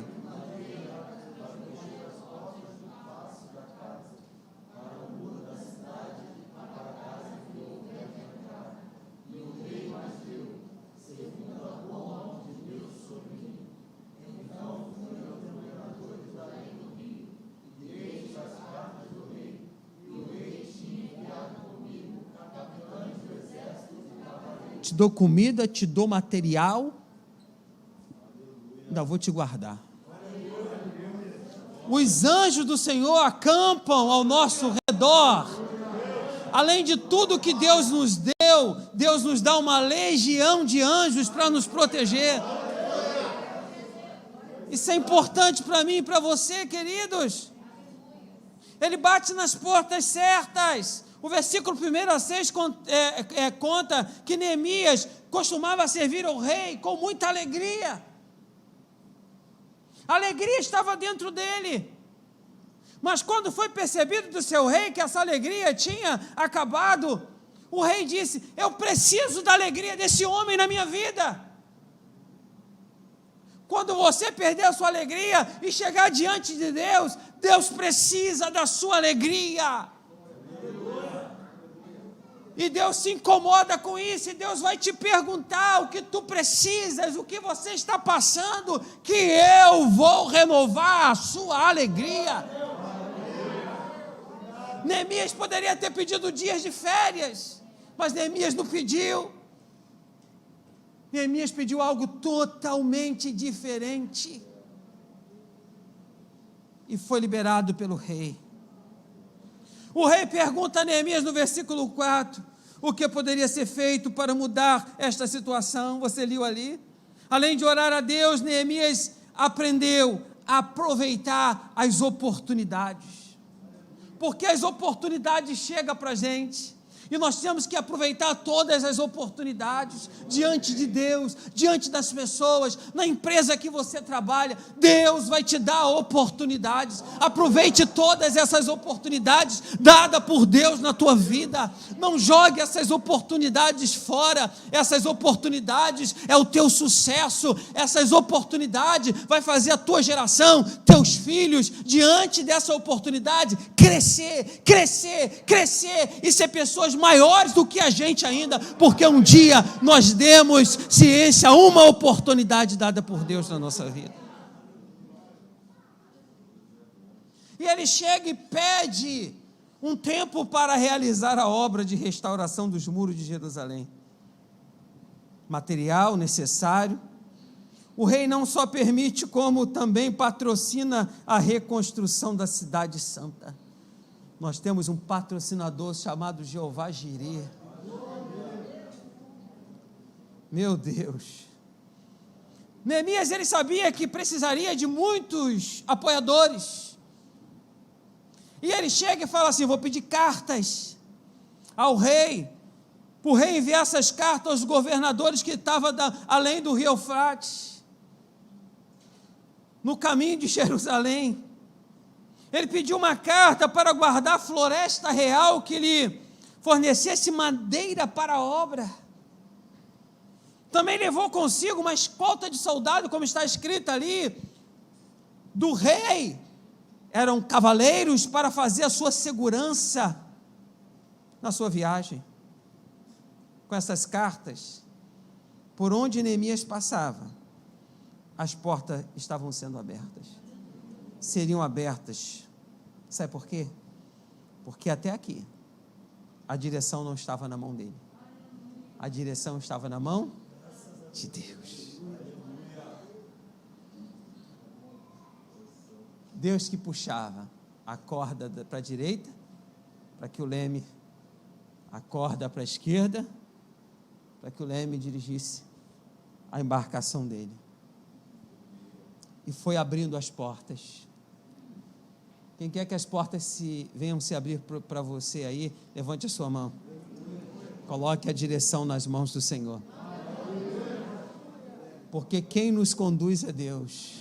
Te dou comida, te dou material, ainda vou te guardar. Os anjos do Senhor acampam ao nosso redor. Além de tudo que Deus nos deu, Deus nos dá uma legião de anjos para nos proteger. Isso é importante para mim e para você, queridos. Ele bate nas portas certas. O versículo 1-6 conta que Neemias costumava servir ao rei com muita alegria. A alegria estava dentro dele. Mas quando foi percebido do seu rei que essa alegria tinha acabado, o rei disse: eu preciso da alegria desse homem na minha vida. Quando você perder a sua alegria e chegar diante de Deus, Deus precisa da sua alegria. E Deus se incomoda com isso, e Deus vai te perguntar o que tu precisas, o que você está passando, que eu vou renovar a sua alegria. Neemias poderia ter pedido dias de férias, mas Neemias não pediu. Neemias pediu algo totalmente diferente, e foi liberado pelo rei. O rei pergunta a Neemias no versículo 4, o que poderia ser feito para mudar esta situação. Você leu ali? Além de orar a Deus, Neemias aprendeu a aproveitar as oportunidades. Porque as oportunidades chegam para a gente. E nós temos que aproveitar todas as oportunidades diante de Deus, diante das pessoas, na empresa que você trabalha. Deus vai te dar oportunidades. Aproveite todas essas oportunidades dadas por Deus na tua vida. Não jogue essas oportunidades fora. Essas oportunidades é o teu sucesso. Essas oportunidades vai fazer a tua geração, teus filhos, diante dessa oportunidade, crescer, crescer, crescer e ser pessoas maiores do que a gente ainda, porque um dia nós demos ciência a uma oportunidade dada por Deus na nossa vida. E ele chega e pede um tempo para realizar a obra de restauração dos muros de Jerusalém. Material necessário. O rei não só permite, como também patrocina a reconstrução da cidade santa. Nós temos um patrocinador chamado Jeová Jireh. Meu Deus. Neemias, ele sabia que precisaria de muitos apoiadores. E ele chega e fala assim: vou pedir cartas ao rei, para o rei enviar essas cartas aos governadores que estavam além do rio Eufrates, no caminho de Jerusalém. Ele pediu uma carta para guardar a floresta real, que lhe fornecesse madeira para a obra. Também levou consigo uma escolta de soldado, como está escrito ali, do rei. Eram cavaleiros para fazer a sua segurança na sua viagem. Com essas cartas, por onde Neemias passava, as portas estavam sendo abertas. Seriam abertas. Sabe por quê? Porque até aqui a direção não estava na mão dele. A direção estava na mão de Deus. Deus que puxava a corda para a direita, para que o leme, a corda para a esquerda, para que o leme dirigisse a embarcação dele. E foi abrindo as portas. Quem quer que as portas venham se abrir para você aí, levante a sua mão. Coloque a direção nas mãos do Senhor. Porque quem nos conduz é Deus.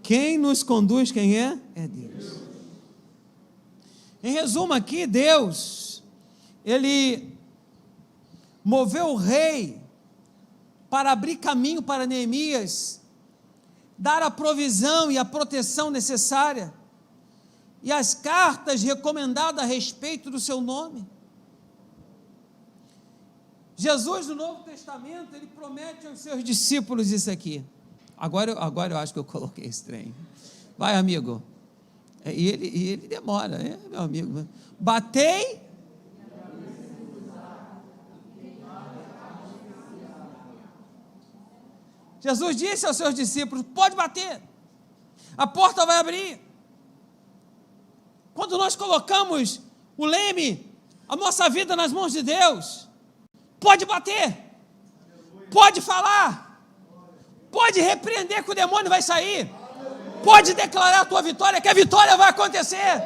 Quem nos conduz, quem é? É Deus. Em resumo aqui, Deus, Ele moveu o rei para abrir caminho para Neemias, dar a provisão e a proteção necessária, e as cartas recomendadas a respeito do seu nome. Jesus, no Novo Testamento, ele promete aos seus discípulos isso aqui. Agora eu acho que eu coloquei esse trem. Vai, amigo. E ele demora, meu amigo. Batei. Jesus disse aos seus discípulos: pode bater, a porta vai abrir. Quando nós colocamos o leme, a nossa vida nas mãos de Deus, pode bater, pode falar, pode repreender que o demônio vai sair, pode declarar a tua vitória, que a vitória vai acontecer.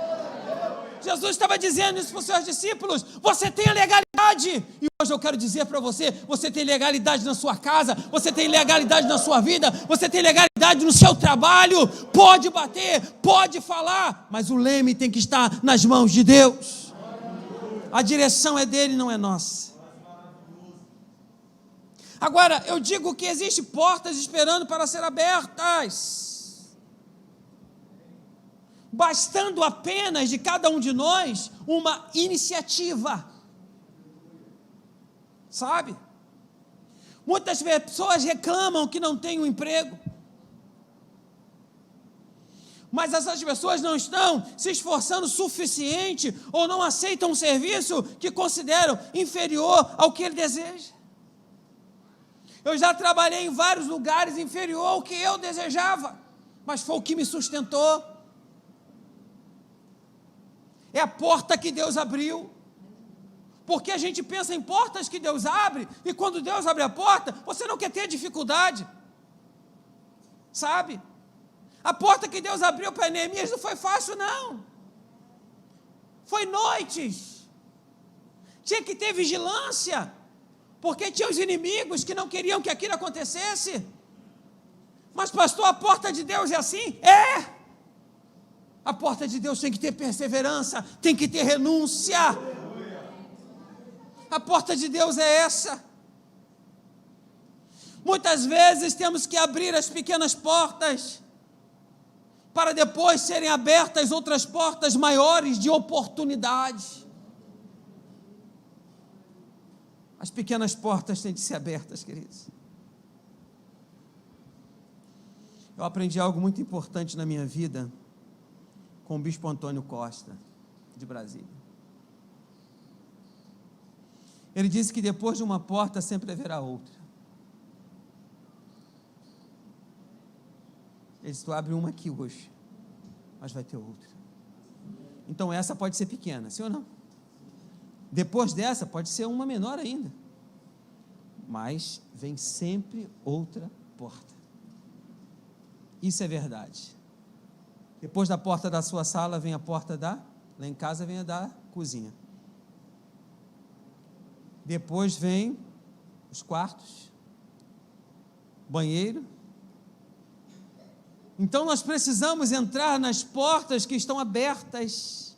Jesus estava dizendo isso para os seus discípulos: você tem a legalidade. E hoje eu quero dizer para você: você tem legalidade na sua casa, você tem legalidade na sua vida, você tem legalidade no seu trabalho. Pode bater, pode falar, mas o leme tem que estar nas mãos de Deus. A direção é dele, não é nossa. Agora, eu digo que existem portas esperando para ser abertas, bastando apenas de cada um de nós uma iniciativa, sabe? Muitas pessoas reclamam que não têm um emprego, mas essas pessoas não estão se esforçando o suficiente, ou não aceitam um serviço que consideram inferior ao que ele deseja. Eu já trabalhei em vários lugares inferior ao que eu desejava, mas foi o que me sustentou. é a porta que Deus abriu. Porque a gente pensa em portas que Deus abre, e quando Deus abre a porta, você não quer ter dificuldade, sabe? A porta que Deus abriu para Neemias não foi fácil, não. Foi noites, tinha que ter vigilância, porque tinha os inimigos que não queriam que aquilo acontecesse. Mas pastor, a porta de Deus é assim? É! A porta de Deus tem que ter perseverança, tem que ter renúncia. A porta de Deus é essa. Muitas vezes temos que abrir as pequenas portas, para depois serem abertas outras portas maiores de oportunidade. As pequenas portas têm de ser abertas, queridos. Eu aprendi algo muito importante na minha vida com o bispo Antônio Costa, de Brasília. Ele disse que depois de uma porta sempre haverá outra. Ele disse, tu abre uma aqui hoje, mas vai ter outra. Então essa pode ser pequena, sim ou não? Depois dessa pode ser uma menor ainda, mas vem sempre outra porta. Isso é verdade. Depois da porta da sua sala vem a porta lá em casa vem a da cozinha. Depois vem os quartos, banheiro. Então nós precisamos entrar nas portas que estão abertas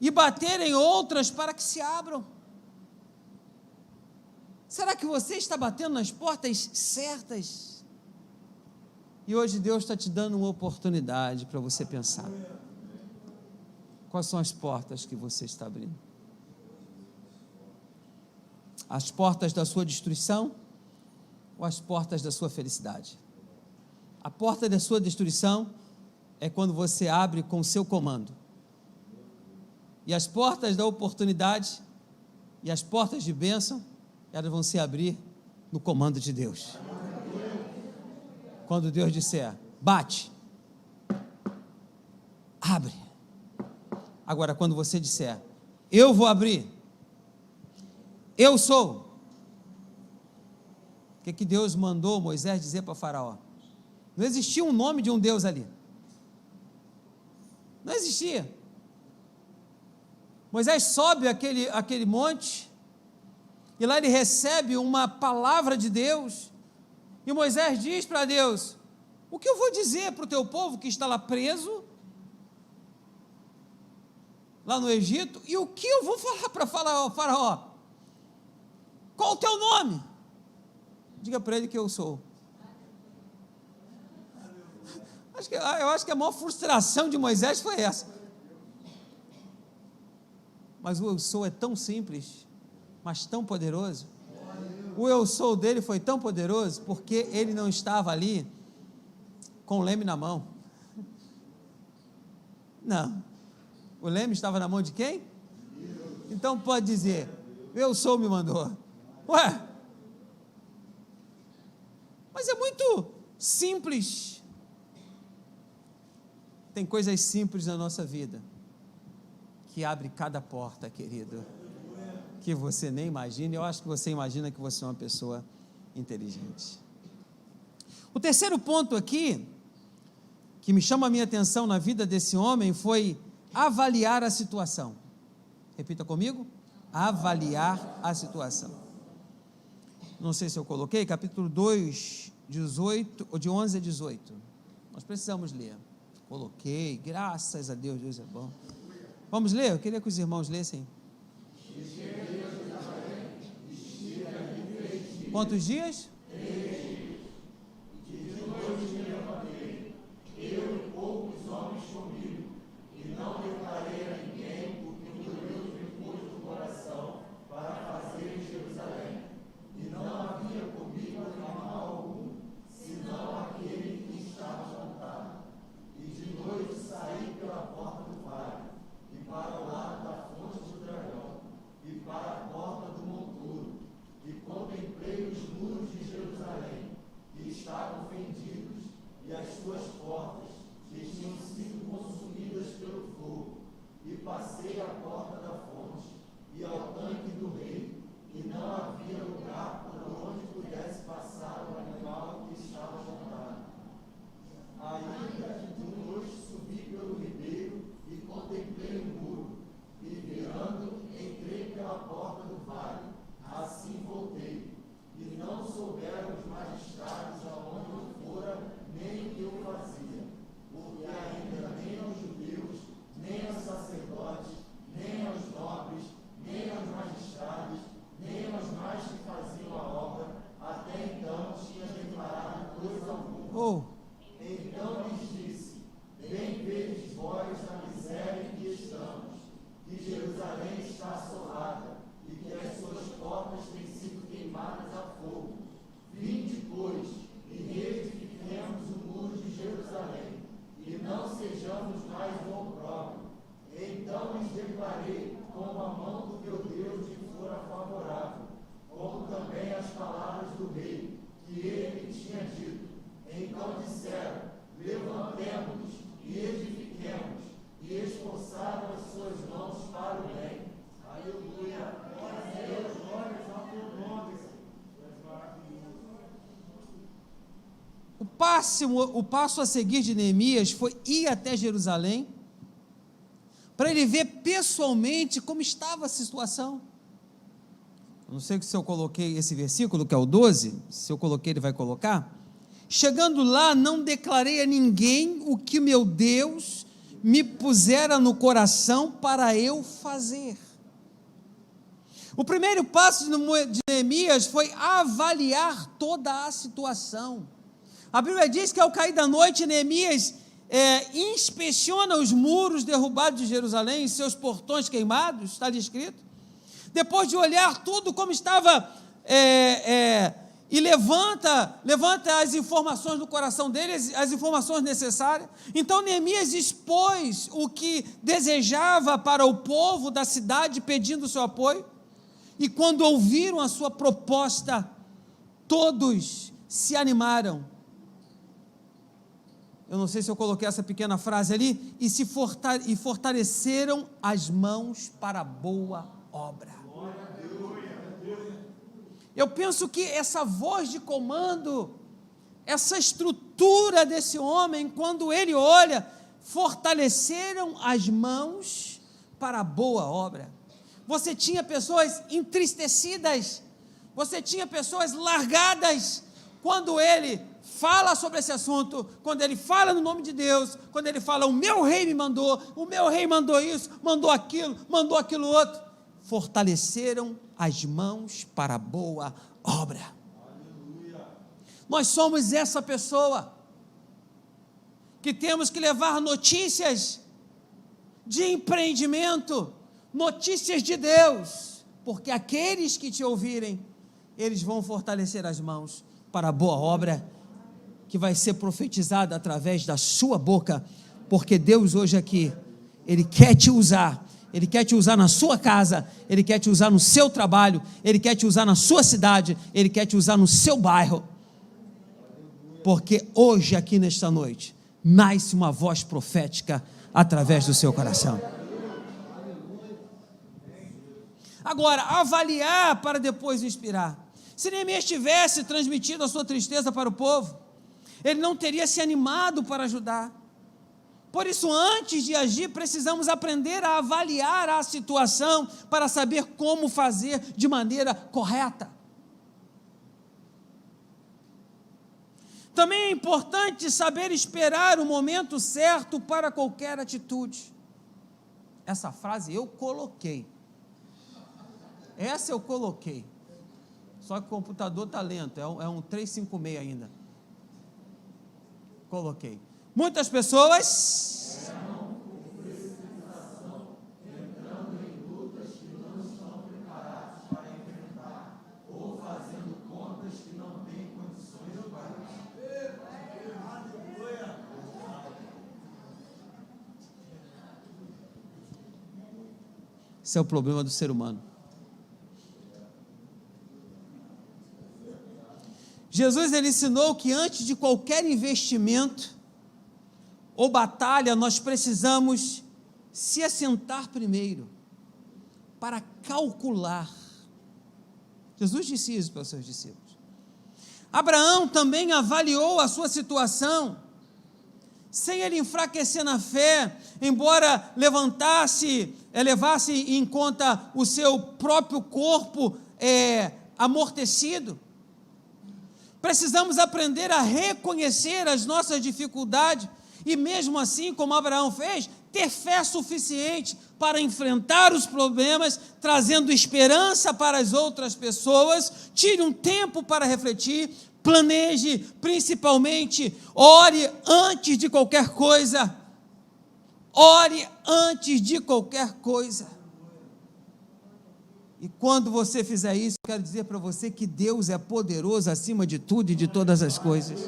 e bater em outras para que se abram. Será que você está batendo nas portas certas? E hoje Deus está te dando uma oportunidade para você pensar. Quais são as portas que você está abrindo? As portas da sua destruição ou as portas da sua felicidade? A porta da sua destruição é quando você abre com o seu comando. E as portas da oportunidade e as portas de bênção, elas vão se abrir no comando de Deus. Quando Deus disser, bate, abre. Agora, quando você disser, eu vou abrir, eu sou. O que Deus mandou Moisés dizer para Faraó? Não existia um nome de um Deus ali. Não existia. Moisés sobe aquele monte, e lá ele recebe uma palavra de Deus, e Moisés diz para Deus, o que eu vou dizer para o teu povo que está lá preso, lá no Egito, e o que eu vou falar para Faraó? Qual o teu nome? Diga para ele que eu sou. Eu acho que a maior frustração de Moisés foi essa. Mas o eu sou é tão simples, mas tão poderoso. O eu sou dele foi tão poderoso, porque ele não estava ali com o leme na mão. Não. O leme estava na mão de quem? Então pode dizer, eu sou me mandou. Ué? Mas é muito simples. Tem coisas simples na nossa vida que abre cada porta, querido, que você nem imagina. Eu acho que você imagina que você é uma pessoa inteligente. O terceiro ponto aqui, que me chama a minha atenção na vida desse homem, foi avaliar a situação. Repita comigo, avaliar a situação. Não sei se eu coloquei, capítulo 2, 18, ou de 11 a 18. Nós precisamos ler. Coloquei, graças a Deus, Deus é bom. Vamos ler? Eu queria que os irmãos lessem. Quantos dias? 3. Eu e poucos homens comigo, e não declarei a ninguém o que Deus me pôs no coração para fazer em Jerusalém. E não havia comigo animal algum, senão aquele que estava montado. E de noite saí pela porta do vale, e para o lado da fonte do dragão, e para a porta do monturo, e contemplei os muros de Jerusalém. O passo a seguir de Neemias foi ir até Jerusalém, para ele ver pessoalmente como estava a situação. Eu não sei se eu coloquei esse versículo, que é o 12, se eu coloquei, ele vai colocar. Chegando lá, não declarei a ninguém o que meu Deus me pusera no coração para eu fazer. O primeiro passo de Neemias foi avaliar toda a situação. A Bíblia diz que ao cair da noite, Neemias inspeciona os muros derrubados de Jerusalém, seus portões queimados, está ali escrito. Depois de olhar tudo como estava, e levanta as informações do coração dele, as informações necessárias. Então Neemias expôs o que desejava para o povo da cidade, pedindo o seu apoio, e quando ouviram a sua proposta, todos se animaram. Eu não sei se eu coloquei essa pequena frase ali, e fortaleceram as mãos para a boa obra. Eu penso que essa voz de comando, essa estrutura desse homem, quando ele olha, fortaleceram as mãos para a boa obra. Você tinha pessoas entristecidas, você tinha pessoas largadas, quando ele fala sobre esse assunto, quando ele fala no nome de Deus, quando ele fala, o meu rei me mandou, o meu rei mandou isso, mandou aquilo outro, fortaleceram as mãos para a boa obra. Aleluia. Nós somos essa pessoa, que temos que levar notícias de empreendimento, notícias de Deus, porque aqueles que te ouvirem, eles vão fortalecer as mãos para a boa obra, que vai ser profetizada através da sua boca, porque Deus hoje aqui, Ele quer te usar na sua casa, Ele quer te usar no seu trabalho, Ele quer te usar na sua cidade, Ele quer te usar no seu bairro, porque hoje aqui nesta noite, nasce uma voz profética através do seu coração. Agora, avaliar para depois inspirar. Se Neemias tivesse transmitido a sua tristeza para o povo, ele não teria se animado para ajudar. Por isso, antes de agir, precisamos aprender a avaliar a situação para saber como fazer de maneira correta. Também é importante saber esperar o momento certo para qualquer atitude. Essa frase eu coloquei. Essa eu coloquei. Só que o computador está lento, é um 356 ainda. Coloquei. Muitas pessoas entrando em lutas que não estão preparadas para enfrentar, ou fazendo contas que não têm condições de pagar. Esse é o problema do ser humano. Jesus, ele ensinou que antes de qualquer investimento ou batalha, nós precisamos se assentar primeiro para calcular. Jesus disse isso para os seus discípulos. Abraão também avaliou a sua situação, sem ele enfraquecer na fé, embora levasse em conta o seu próprio corpo amortecido. Precisamos aprender a reconhecer as nossas dificuldades e mesmo assim, como Abraão fez, ter fé suficiente para enfrentar os problemas, trazendo esperança para as outras pessoas. Tire um tempo para refletir, planeje, principalmente, ore antes de qualquer coisa. Ore antes de qualquer coisa. E quando você fizer isso, eu quero dizer para você que Deus é poderoso acima de tudo e de todas as coisas.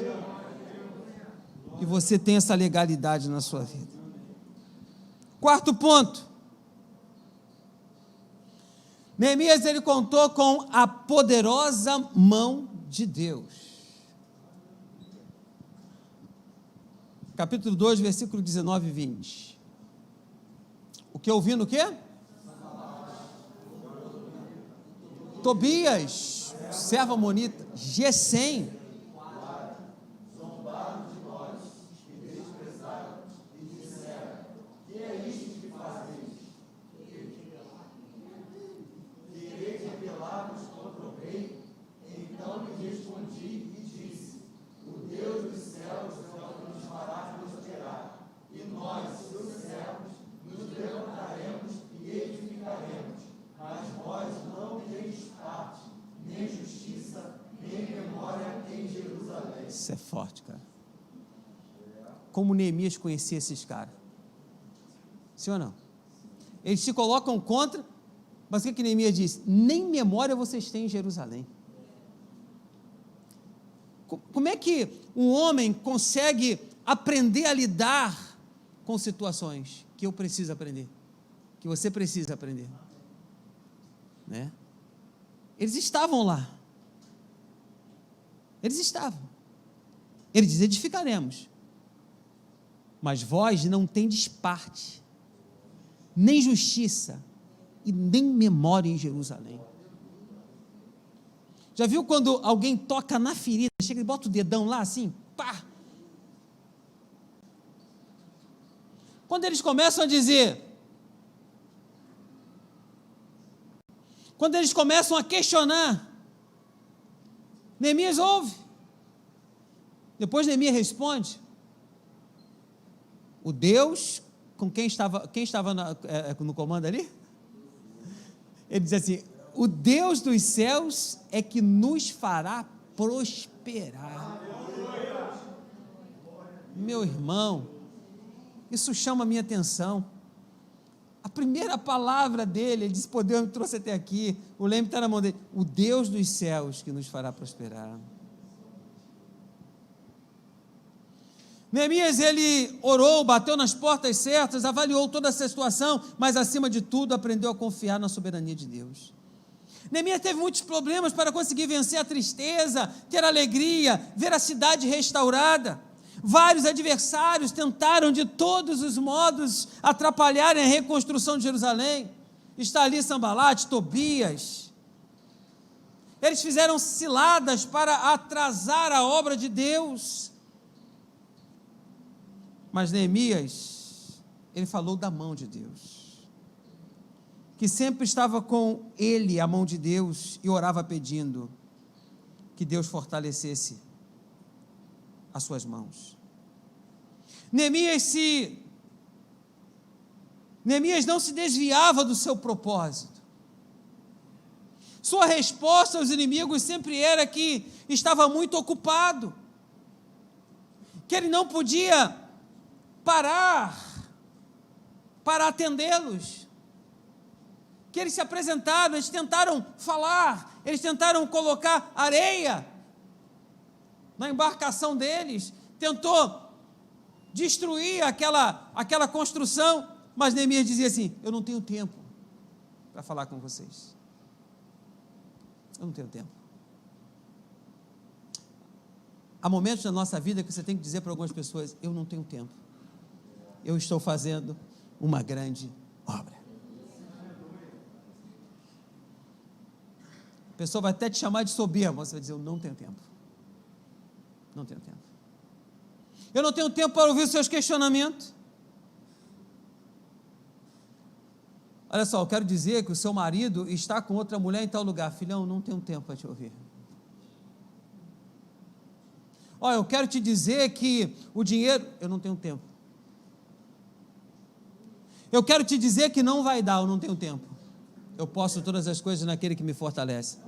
E você tem essa legalidade na sua vida. Quarto ponto. Neemias, ele contou com a poderosa mão de Deus. Capítulo 2, versículo 19 e 20. O que ouvindo o quê? Tobias, servo amonita, Gesem, Isso é forte, cara. Como Neemias conhecia esses caras? Sim ou não? Eles se colocam contra, mas o que Neemias diz? Nem memória vocês têm em Jerusalém. Como é que um homem consegue aprender a lidar com situações que eu preciso aprender? Que você precisa aprender? Né? Eles estavam lá. Eles estavam. Ele diz: edificaremos, mas vós não tendes parte, nem justiça, e nem memória em Jerusalém. Já viu quando alguém toca na ferida, chega e bota o dedão lá assim, pá. Quando eles começam a dizer, quando eles começam a questionar, Neemias ouve. Depois Neemias responde. O Deus com quem estava no comando ali? Ele diz assim: o Deus dos céus é que nos fará prosperar. Meu irmão, isso chama a minha atenção. A primeira palavra dele, ele disse: pô, Deus me trouxe até aqui, o leme está na mão dele. O Deus dos céus que nos fará prosperar. Neemias, ele orou, bateu nas portas certas, avaliou toda essa situação, mas acima de tudo aprendeu a confiar na soberania de Deus. Neemias teve muitos problemas para conseguir vencer a tristeza, ter alegria, ver a cidade restaurada. Vários adversários tentaram de todos os modos atrapalharem a reconstrução de Jerusalém. Está ali Sanbalate, Tobias. Eles fizeram ciladas para atrasar a obra de Deus. Mas Neemias, ele falou da mão de Deus, que sempre estava com ele, a mão de Deus, e orava pedindo que Deus fortalecesse as suas mãos. Neemias não se desviava do seu propósito. Sua resposta aos inimigos sempre era que estava muito ocupado, que ele não podia parar para atendê-los, que eles se apresentaram, eles tentaram falar, eles tentaram colocar areia na embarcação deles, tentou destruir aquela construção, mas Neemias dizia assim: eu não tenho tempo para falar com vocês, eu não tenho tempo. Há momentos na nossa vida que você tem que dizer para algumas pessoas: eu não tenho tempo, eu estou fazendo uma grande obra. A pessoa vai até te chamar de soberbo, você vai dizer: eu não tenho tempo, não tenho tempo, eu não tenho tempo para ouvir os seus questionamentos. Olha só, eu quero dizer que o seu marido está com outra mulher em tal lugar. Filhão, não tenho tempo para te ouvir. Olha, eu quero te dizer que o dinheiro, eu não tenho tempo. Eu quero te dizer que não vai dar, eu não tenho tempo. Eu posso todas as coisas naquele que me fortalece.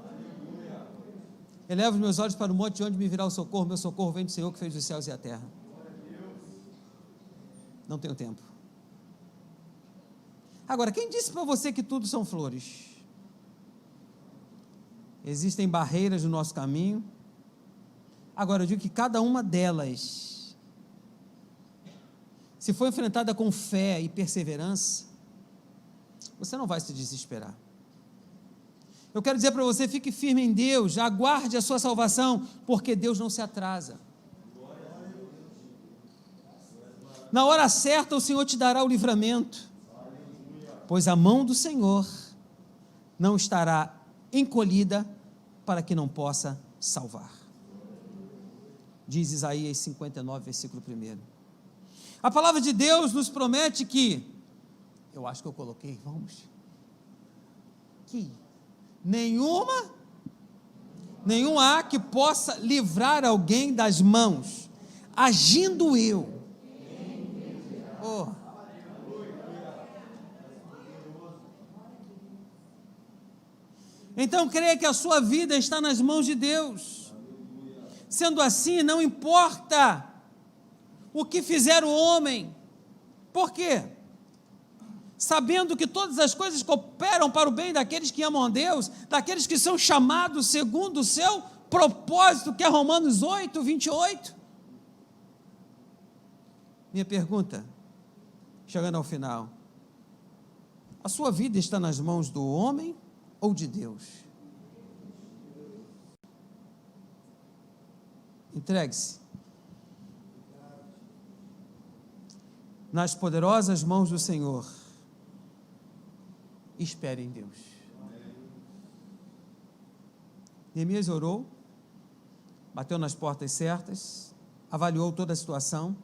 Elevo os meus olhos para o monte de onde me virá o socorro. Meu socorro vem do Senhor que fez os céus e a terra. Não tenho tempo. Agora, quem disse para você que tudo são flores? existem barreiras no nosso caminho. Agora, eu digo que cada uma delas, se for enfrentada com fé e perseverança, você não vai se desesperar. Eu quero dizer para você, fique firme em Deus, aguarde a sua salvação, porque Deus não se atrasa. Na hora certa o Senhor te dará o livramento, pois a mão do Senhor não estará encolhida para que não possa salvar. Diz Isaías 59, versículo 1. A palavra de Deus nos promete que, eu acho que eu coloquei, que nenhum há que possa livrar alguém das mãos, agindo eu. Oh. Então creia que a sua vida está nas mãos de Deus. Sendo assim, não importa o que fizer o homem. Por quê? Sabendo que todas as coisas cooperam para o bem daqueles que amam a Deus, daqueles que são chamados segundo o seu propósito, que é Romanos 8, 28. Minha pergunta, chegando ao final: a sua vida está nas mãos do homem ou de Deus? Entregue-se nas poderosas mãos do Senhor. Espere em Deus. Neemias orou, bateu nas portas certas, avaliou toda a situação,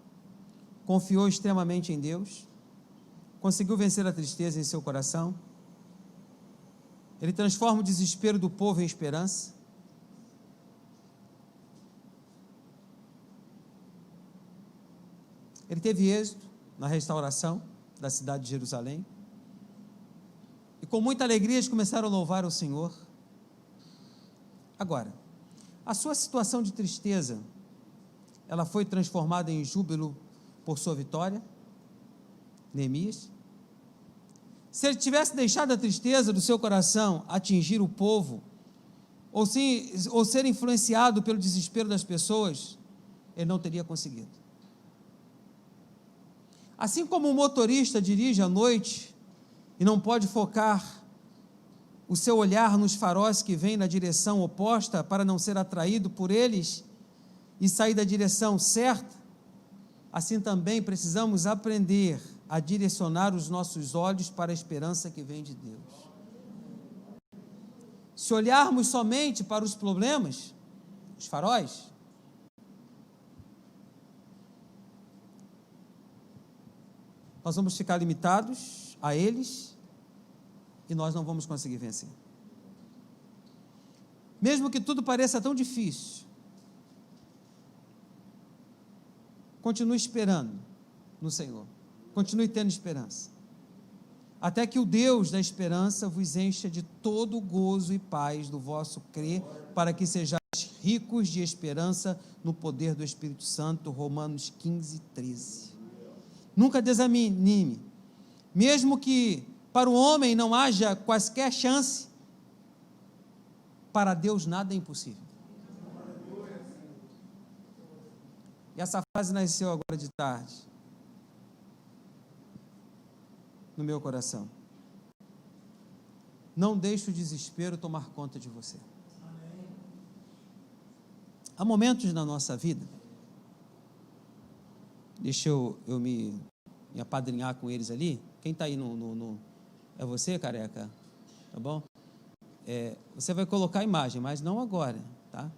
confiou extremamente em Deus, conseguiu vencer a tristeza em seu coração. Ele transforma o desespero do povo em esperança. Ele teve êxito na restauração da cidade de Jerusalém. E com muita alegria eles começaram a louvar o Senhor. Agora, a sua situação de tristeza, ela foi transformada em júbilo por sua vitória? Neemias? Se ele tivesse deixado a tristeza do seu coração atingir o povo, ou ser influenciado pelo desespero das pessoas, ele não teria conseguido. Assim como o motorista dirige à noite e não pode focar o seu olhar nos faróis que vêm na direção oposta para não ser atraído por eles e sair da direção certa, assim também precisamos aprender a direcionar os nossos olhos para a esperança que vem de Deus. Se olharmos somente para os problemas, os faróis, nós vamos ficar limitados a eles e nós não vamos conseguir vencer. Mesmo que tudo pareça tão difícil, continue esperando no Senhor, continue tendo esperança, até que o Deus da esperança vos encha de todo o gozo e paz do vosso crer, para que sejais ricos de esperança no poder do Espírito Santo. Romanos 15, 13. Nunca desanime, mesmo que para o homem não haja quaisquer chance, para Deus nada é impossível. E essa frase nasceu agora de tarde no meu coração. Não deixe o desespero tomar conta de você. Há momentos na nossa vida, deixa eu me apadrinhar com eles ali. Quem está aí é você, careca? Tá bom? Você vai colocar a imagem, mas não agora, tá?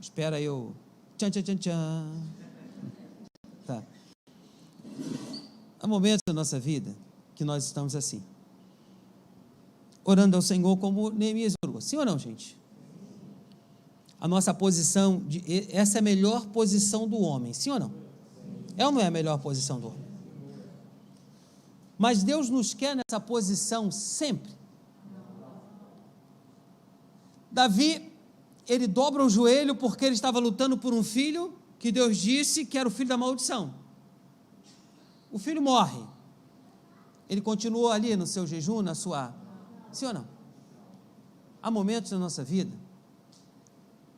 Espera eu. Tchan, tchan, tchan, tchan. Tá. Há momentos na nossa vida que nós estamos assim, orando ao Senhor como Neemias orou. Sim ou não, gente? A nossa posição, essa é a melhor posição do homem, sim ou não? É ou não é a melhor posição do homem? Mas Deus nos quer nessa posição sempre. Davi, ele dobra o joelho porque ele estava lutando por um filho que Deus disse que era o filho da maldição. O filho morre. Ele continuou ali no seu jejum, sim ou não? Há momentos na nossa vida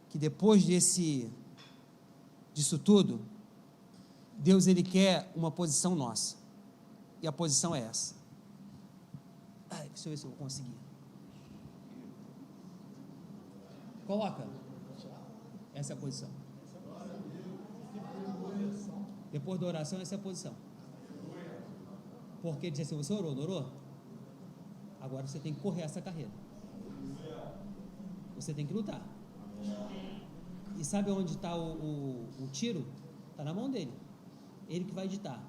que depois disso tudo, Deus, Ele quer uma posição nossa. E a posição é essa. Deixa eu ver se eu vou conseguir. Coloca. Essa é a posição. Depois da oração, essa é a posição. Porque diz assim, você orou, não orou? Agora você tem que correr essa carreira. Você tem que lutar. E sabe onde está o tiro? Está na mão dele. Ele que vai editar.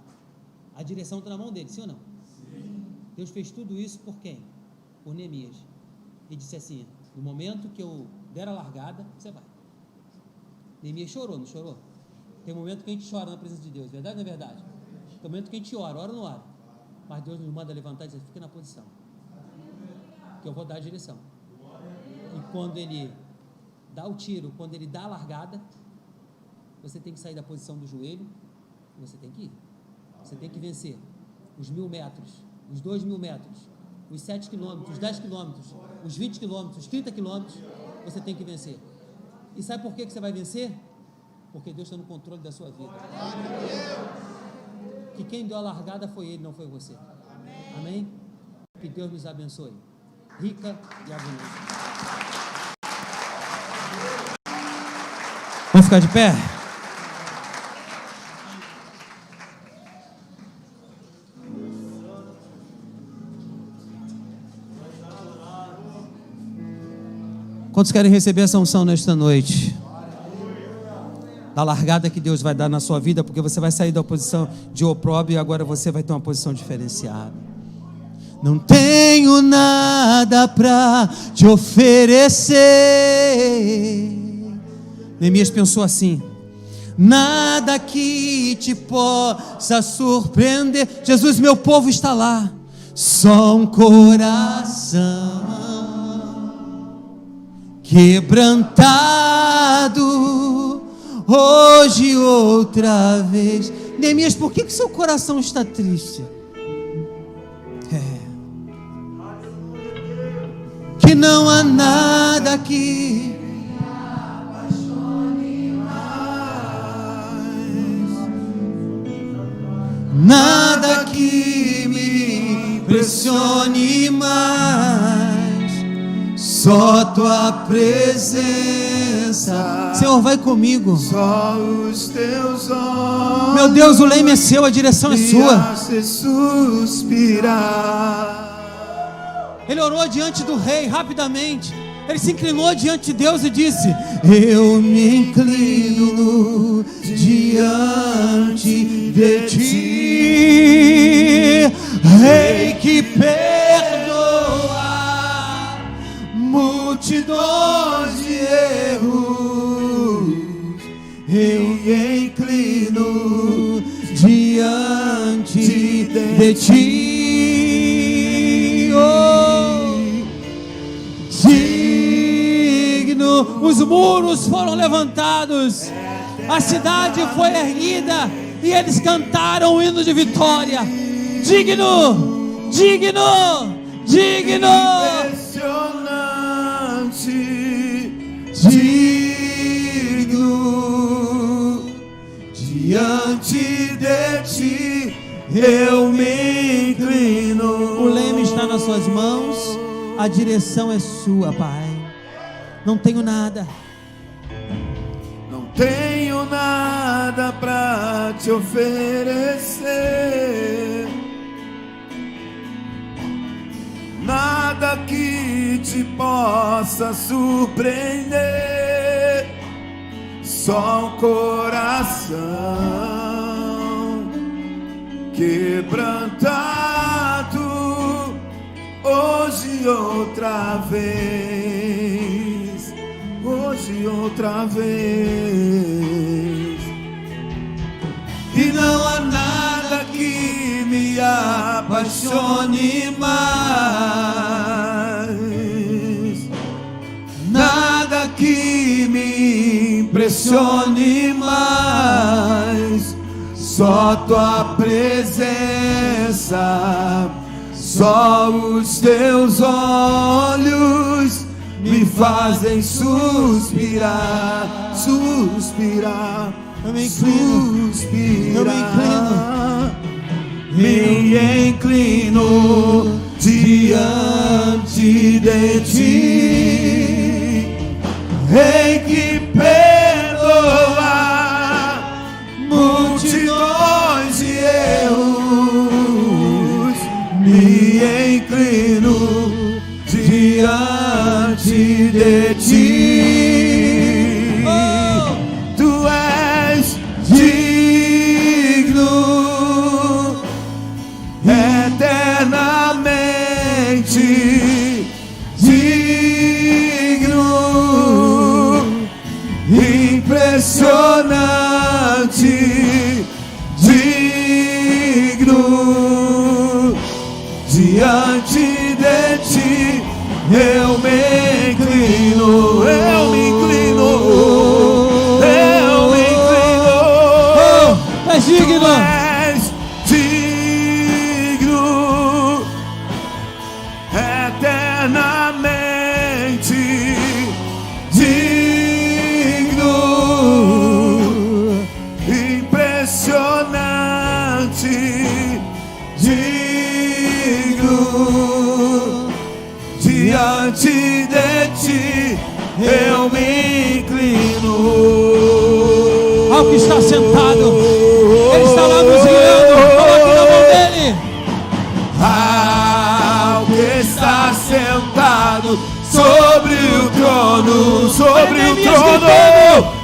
A direção está na mão dele, sim ou não? Sim. Deus fez tudo isso por quem? Por Neemias. E disse assim, no momento que eu der a largada, você vai. Neemias chorou, não chorou? Tem um momento que a gente chora na presença de Deus, verdade ou não é verdade? Tem um momento que a gente ora ou não ora. Mas Deus nos manda levantar e dizer, fica na posição. Que eu vou dar a direção. E quando Ele dá o tiro, quando Ele dá a largada, você tem que sair da posição do joelho, você tem que ir. Você tem que vencer os 1.000 metros, os 2.000 metros, os 7 quilômetros, os 10 quilômetros, os 20 quilômetros, os 30 quilômetros, você tem que vencer. E sabe por que você vai vencer? Porque Deus está no controle da sua vida. Que quem deu a largada foi Ele, não foi você. Amém? Que Deus nos abençoe. Rica e abundante. Vamos ficar de pé? Quantos querem receber essa unção nesta noite? Da largada que Deus vai dar na sua vida, porque você vai sair da posição de opróbrio e agora você vai ter uma posição diferenciada. Não tenho nada para te oferecer. Neemias pensou assim: nada que te possa surpreender. Jesus, meu povo está lá, só um coração quebrantado, hoje outra vez. Neemias, por que seu coração está triste? Que não há nada que me apaixone mais, nada que me impressione mais. Só tua presença. Senhor, vai comigo. Só os teus olhos. Meu Deus, o leme é seu, a direção é sua. Suspirar. Ele orou diante do rei rapidamente. Ele se inclinou diante de Deus e disse: eu me inclino diante de ti, Rei que perdoa multidões de erros. Eu me inclino diante de ti, oh, digno. Os muros foram levantados, a cidade foi erguida e eles cantaram o hino de vitória. Digno, digno, digno, digno, diante de ti eu me inclino. O leme está nas suas mãos, a direção é sua, Pai. Não tenho nada, não tenho nada pra te oferecer, nada que te possa surpreender. Só um coração quebrantado, hoje outra vez, hoje outra vez. E não há nada que me apaixone mais, nada que me impressione mais. Só tua presença, só os teus olhos me fazem suspirar, suspirar, eu me inclino, suspirar. Me inclino diante de ti, Rei que perdoa multidões de erros. Me inclino diante de ti, tu és digno eternamente, digno, impressionante, digno, diante de ti eu me inclino, eu me inclino, eu me inclino. És digno, Tu és digno eternamente, digno, impressionante, digno, diante de ti eu me inclino. ao que está sentado, Ele está lá nos guiando, coloque na mão dele. Ao que está sentado sobre o trono, sobre o trono,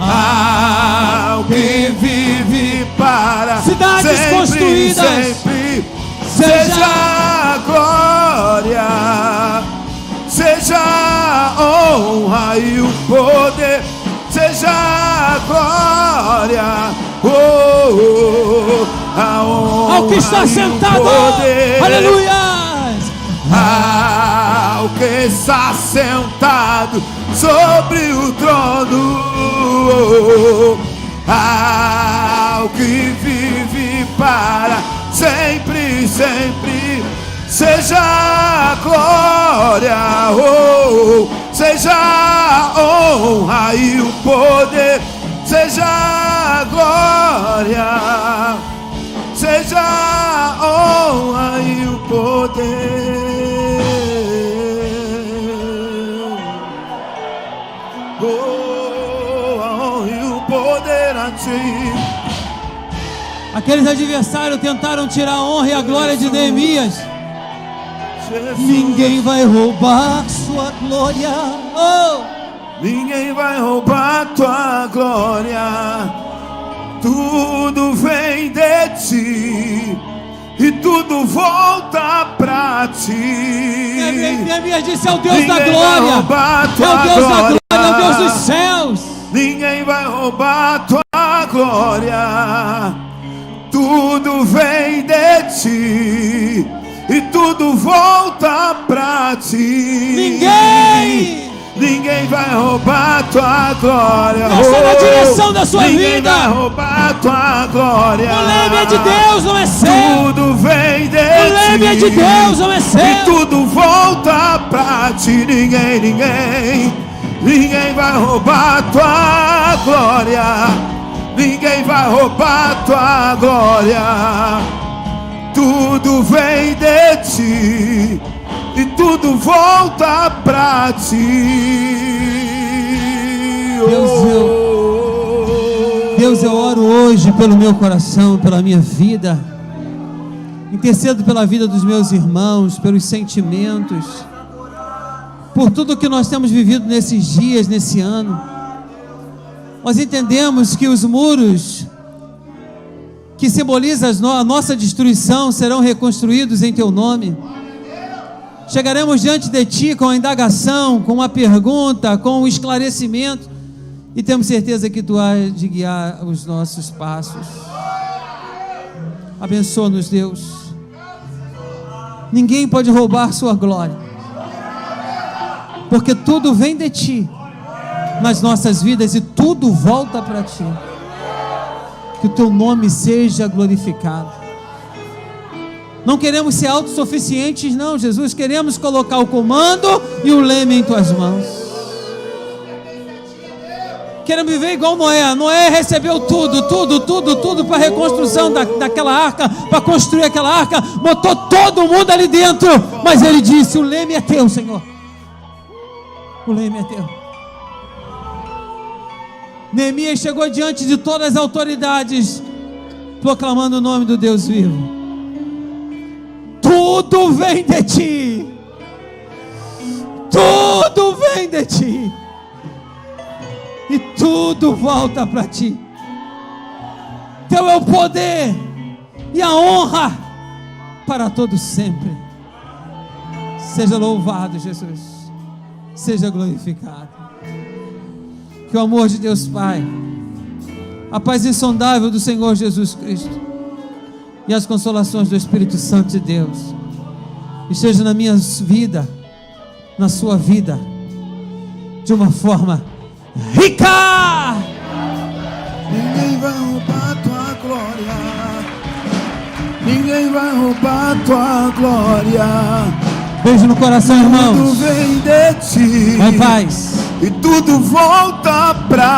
ao que vive para Cidades sempre, construídas. sempre, seja a glória, seja a honra e o poder, seja a glória, a honra Ao que está e o sentado, poder. aleluia. Ao que está sentado sobre o trono, ao que vive para sempre, sempre, seja a glória, seja a honra e o poder, seja a glória, seja a honra e o poder. A honra e o poder a ti. Aqueles adversários tentaram tirar a honra e a glória de Neemias. Jesus. Ninguém vai roubar sua glória. Ninguém vai roubar tua glória. Tudo vem de ti e tudo volta pra ti. Neemias disse: é o Deus da Ninguém vai glória, roubar é tua o Deus da glória. glória, é o Deus dos céus. Ninguém vai roubar tua glória. Tudo vem de ti e tudo volta pra ti. Ninguém vai roubar tua glória. Essa é a direção da sua Ninguém vida. vai roubar tua glória. O leme é de Deus, não é seu. Tudo vem de O leme é de Deus, não é e seu. tudo volta pra ti. Ninguém vai roubar tua glória. Ninguém vai roubar tua glória. Tudo vem de ti e tudo volta pra ti. Deus, eu oro hoje pelo meu coração, pela minha vida. Intercedo pela vida dos meus irmãos, pelos sentimentos, por tudo que nós temos vivido nesses dias, nesse ano. Nós entendemos que os muros que simbolizam a nossa destruição serão reconstruídos em Teu nome. Chegaremos diante de Ti com a indagação, com uma pergunta, com um esclarecimento, e temos certeza que Tu has de guiar os nossos passos. Abençoa-nos, Deus. Ninguém pode roubar Sua glória, porque tudo vem de Ti nas nossas vidas e tudo volta para Ti. Que o Teu nome seja glorificado. Não queremos ser autossuficientes, não, Jesus. Queremos colocar o comando e o leme em Tuas mãos. Queremos viver igual Noé. Noé recebeu tudo para a reconstrução daquela arca, para construir aquela arca, botou todo mundo ali dentro, mas ele disse: o leme é teu, Senhor. O leme é teu. Neemias chegou diante de todas as autoridades, proclamando o nome do Deus vivo. Tudo vem de ti. Tudo vem de ti. E tudo volta para ti. Teu é o poder e a honra para todos sempre. Seja louvado, Jesus. Seja glorificado. Que o amor de Deus Pai, a paz insondável do Senhor Jesus Cristo e as consolações do Espírito Santo de Deus esteja na minha vida, na sua vida, de uma forma rica. Ninguém vai roubar tua glória. Ninguém vai roubar tua glória. Beijo no coração, irmãos. Tudo vem de ti. Vai em paz. E tudo volta pra